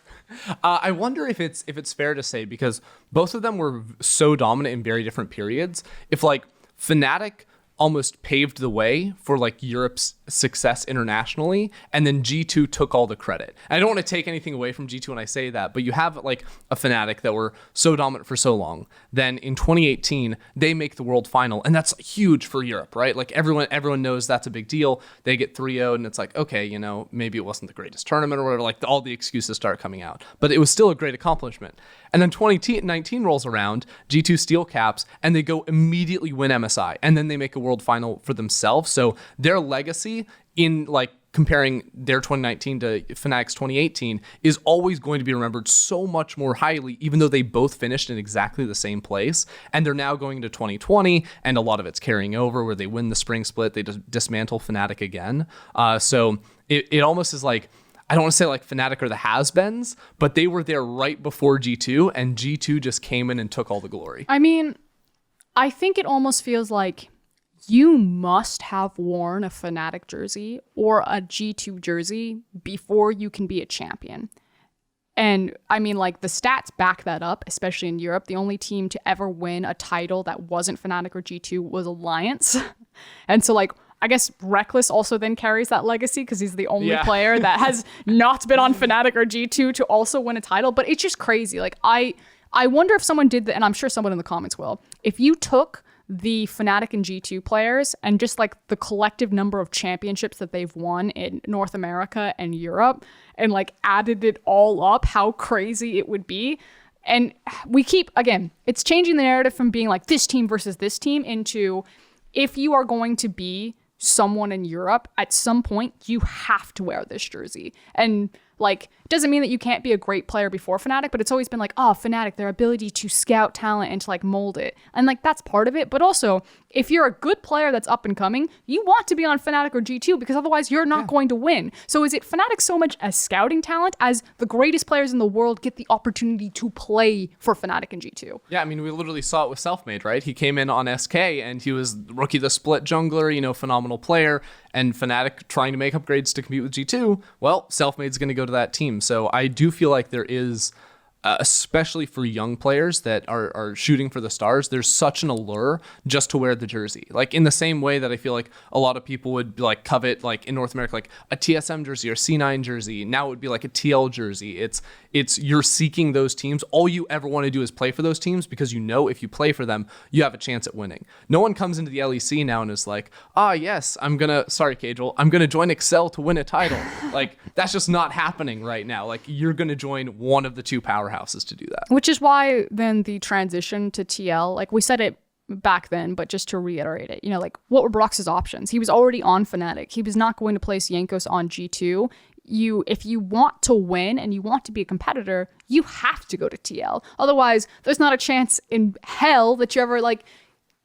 I wonder if it's fair to say, because both of them were so dominant in very different periods, if like Fnatic almost paved the way for like Europe's success internationally, and then G2 took all the credit. And I don't want to take anything away from G2 when I say that, but you have like a Fnatic that were so dominant for so long. Then in 2018, they make the world final, and that's huge for Europe, right? Like everyone knows that's a big deal. They get 3-0, and it's like, okay, you know, maybe it wasn't the greatest tournament or whatever, like all the excuses start coming out. But it was still a great accomplishment. And then 2019 rolls around, G2 steal caps, and they go immediately win MSI, and then they make a world final for themselves. So their legacy in like comparing their 2019 to Fnatic's 2018 is always going to be remembered so much more highly, even though they both finished in exactly the same place. And they're now going to 2020, and a lot of it's carrying over where they win the spring split, they just dismantle Fnatic again. So it almost is like, I don't want to say like Fnatic are the has-beens, but they were there right before G2, and G2 just came in and took all the glory. I mean, I think it almost feels like you must have worn a Fnatic jersey or a G2 jersey before you can be a champion. And I mean, like the stats back that up, especially in Europe. The only team to ever win a title that wasn't Fnatic or G2 was Alliance. And so like, I guess Reckless also then carries that legacy because he's the only player that has not been on Fnatic or G2 to also win a title. But it's just crazy. Like I wonder if someone did that, and I'm sure someone in the comments will. If you took the Fnatic and G2 players and just like the collective number of championships that they've won in North America and Europe and like added it all up, how crazy it would be. And we keep, again, it's changing the narrative from being like this team versus this team into if you are going to be someone in Europe, at some point you have to wear this jersey. And like, it doesn't mean that you can't be a great player before Fnatic, but it's always been like, oh, Fnatic, their ability to scout talent and to like mold it. And like, that's part of it. But also, if you're a good player that's up and coming, you want to be on Fnatic or G2 because otherwise you're not going to win. So is it Fnatic so much as scouting talent as the greatest players in the world get the opportunity to play for Fnatic and G2? Yeah, I mean, we literally saw it with Selfmade, right? He came in on SK and he was rookie the split jungler, you know, phenomenal player. And Fnatic trying to make upgrades to compete with G2, well, Selfmade's going to go to that team. So I do feel like there is, especially for young players that are shooting for the stars, there's such an allure just to wear the jersey. Like in the same way that I feel like a lot of people would like covet, like in North America, like a TSM jersey or C9 jersey. Now it would be like a TL jersey. It's you're seeking those teams. All you ever want to do is play for those teams because you know if you play for them, you have a chance at winning. No one comes into the LEC now and is like, yes, sorry, Caedrel, I'm going to join Excel to win a title. Like that's just not happening right now. Like you're going to join one of the two powerhouses to do that. Which is why then the transition to TL, like we said it back then, but just to reiterate it, you know, like what were Brox's options? He was already on Fnatic. He was not going to place Jankos on G2. If you want to win and you want to be a competitor, you have to go to TL. Otherwise, there's not a chance in hell that you ever like,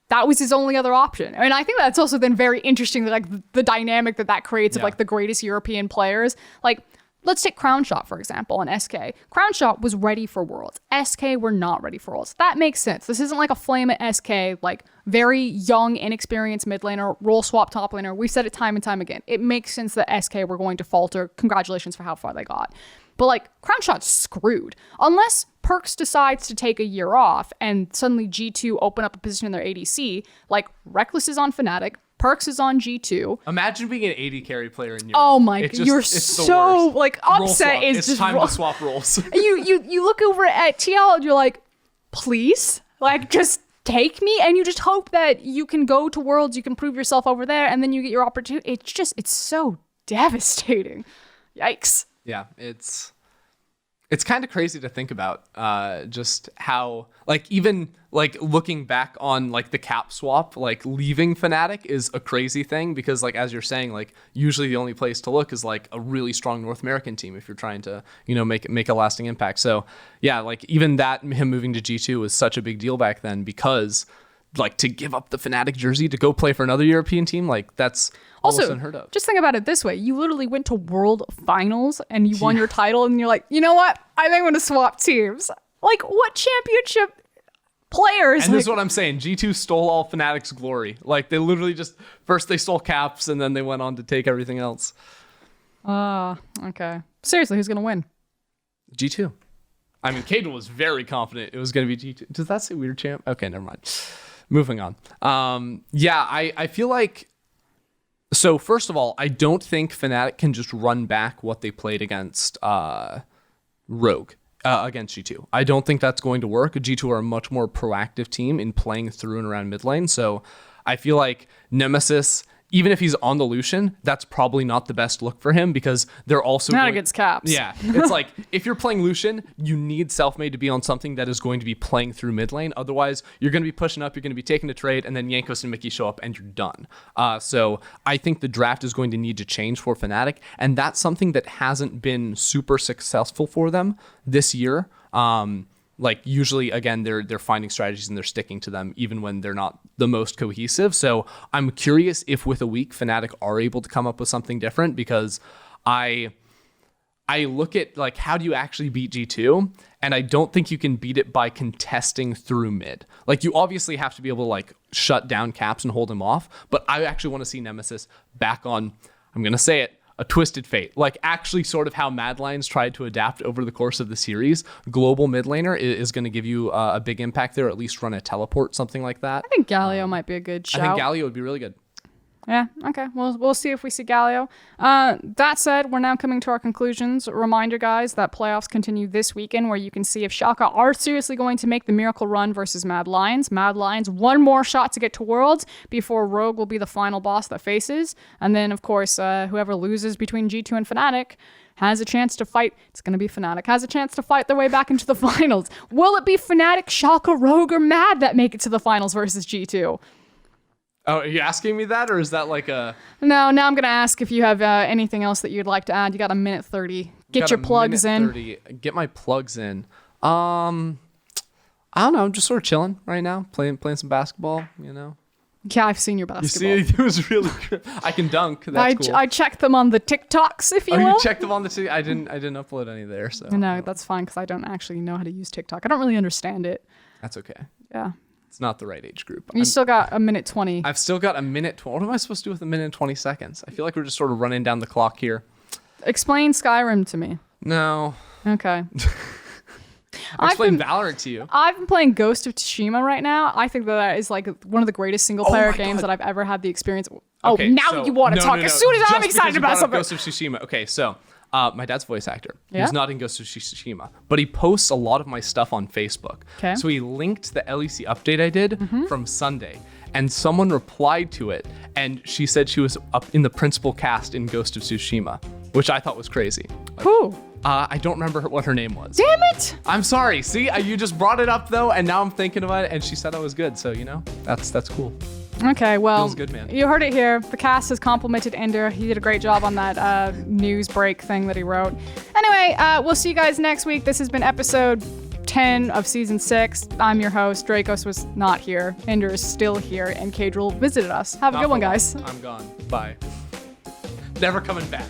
that was his only other option. I mean, I think that's also then very interesting, like the dynamic that creates of like the greatest European players. Like, let's take Crownshot, for example, and SK. Crownshot was ready for Worlds. SK were not ready for Worlds. That makes sense. This isn't like a flame at SK, like very young, inexperienced mid laner, role swap top laner. We've said it time and time again. It makes sense that SK were going to falter. Congratulations for how far they got. But like, Crownshot's screwed. Unless Perks decides to take a year off and suddenly G2 open up a position in their ADC, like Reckless is on Fnatic, Perks is on G2. Imagine being an AD carry player in Europe. Oh my god, you're so like upset. It's just time to swap roles. you look over at TL and you're like, please, like just take me, and you just hope that you can go to Worlds, you can prove yourself over there, and then you get your opportunity. It's so devastating. Yikes. Yeah, it's kind of crazy to think about just how, like, even like looking back on like the cap swap, like leaving Fnatic is a crazy thing because, like, as you're saying, like usually the only place to look is like a really strong North American team if you're trying to, you know, make a lasting impact. So yeah, like even that, him moving to G2 was such a big deal back then because like to give up the Fnatic jersey to go play for another European team, like that's almost unheard of. Just think about it this way. You literally went to World Finals and you won your title and you're like, you know what? I think I'm going to swap teams. Like, what championship players? And this is what I'm saying. G2 stole all Fnatic's glory. Like, they literally just, first they stole caps and then they went on to take everything else. Okay. Seriously, who's going to win? G2. I mean, Caedrel was very confident it was going to be G2. Does that say weird champ? Okay, never mind. Moving on. I feel like, so first of all, I don't think Fnatic can just run back what they played against Rogue, against G2. I don't think that's going to work. G2 are a much more proactive team in playing through and around mid lane. So I feel like Nemesis, even if he's on the Lucian, that's probably not the best look for him because they're also not against caps. Yeah, it's like if you're playing Lucian, you need Selfmade to be on something that is going to be playing through mid lane. Otherwise, you're going to be pushing up, you're going to be taking a trade, and then Jankos and Mickey show up and you're done. So I think the draft is going to need to change for Fnatic, and that's something that hasn't been super successful for them this year. Like usually, again, they're finding strategies and they're sticking to them even when they're not the most cohesive. So I'm curious if with a week Fnatic are able to come up with something different because I look at like how do you actually beat G2, and I don't think you can beat it by contesting through mid. Like you obviously have to be able to like shut down caps and hold him off, but I actually want to see Nemesis back on, I'm gonna say it, a twisted fate, like actually sort of how Mad Lions tried to adapt over the course of the series. Global mid laner is going to give you a big impact there, at least run a teleport, something like that. I think Galio might be a good shout. I think Galio would be really good. Yeah, okay. We'll see if we see Galio. That said, we're now coming to our conclusions. Reminder, guys, that playoffs continue this weekend, where you can see if Schalke are seriously going to make the miracle run versus Mad Lions. Mad Lions, one more shot to get to Worlds before Rogue will be the final boss that faces. And then, of course, whoever loses between G2 and Fnatic has a chance to fight. It's going to be Fnatic. Has a chance to fight their way back into the finals. Will it be Fnatic, Schalke, Rogue, or Mad that make it to the finals versus G2? Oh, are you asking me that, or is that like a... No, now I'm going to ask if you have anything else that you'd like to add. You got a minute 30. Get your plugs in. 30. Get my plugs in. I don't know. I'm just sort of chilling right now, playing some basketball, you know. Yeah, I've seen your basketball. You see, it was really good. I can dunk. That's cool. I checked them on the TikToks, if you will. You checked them on the I didn't upload any there, so. No, that's fine, because I don't actually know how to use TikTok. I don't really understand it. That's okay. Yeah. It's not the right age group. You still got a minute 20. I've still got a minute 20. What am I supposed to do with a minute and 20 seconds? I feel like we're just sort of running down the clock here. Explain Skyrim to me. No. Okay. I've playing Valorant to you. I've been playing Ghost of Tsushima right now. I think that is like one of the greatest single-player games that I've ever had the experience. Oh, okay, now you want to talk. As soon as I'm excited about something. Ghost of Tsushima. Okay, so my dad's voice actor. Yeah? He's not in Ghost of Tsushima, but he posts a lot of my stuff on Facebook. Okay. So he linked the LEC update I did from Sunday, and someone replied to it, and she said she was up in the principal cast in Ghost of Tsushima, which I thought was crazy. Who? I don't remember what her name was. Damn it! I'm sorry. See, you just brought it up though, and now I'm thinking about it, and she said I was good. So that's cool. Okay, well, Feels good, man. You heard it here. The cast has complimented Ender. He did a great job on that news break thing that he wrote. Anyway, we'll see you guys next week. This has been episode 10 of season 6. I'm your host. Drakos was not here. Ender is still here, and Caedrel visited us. Have a good one, guys. I'm gone. Bye. Never coming back.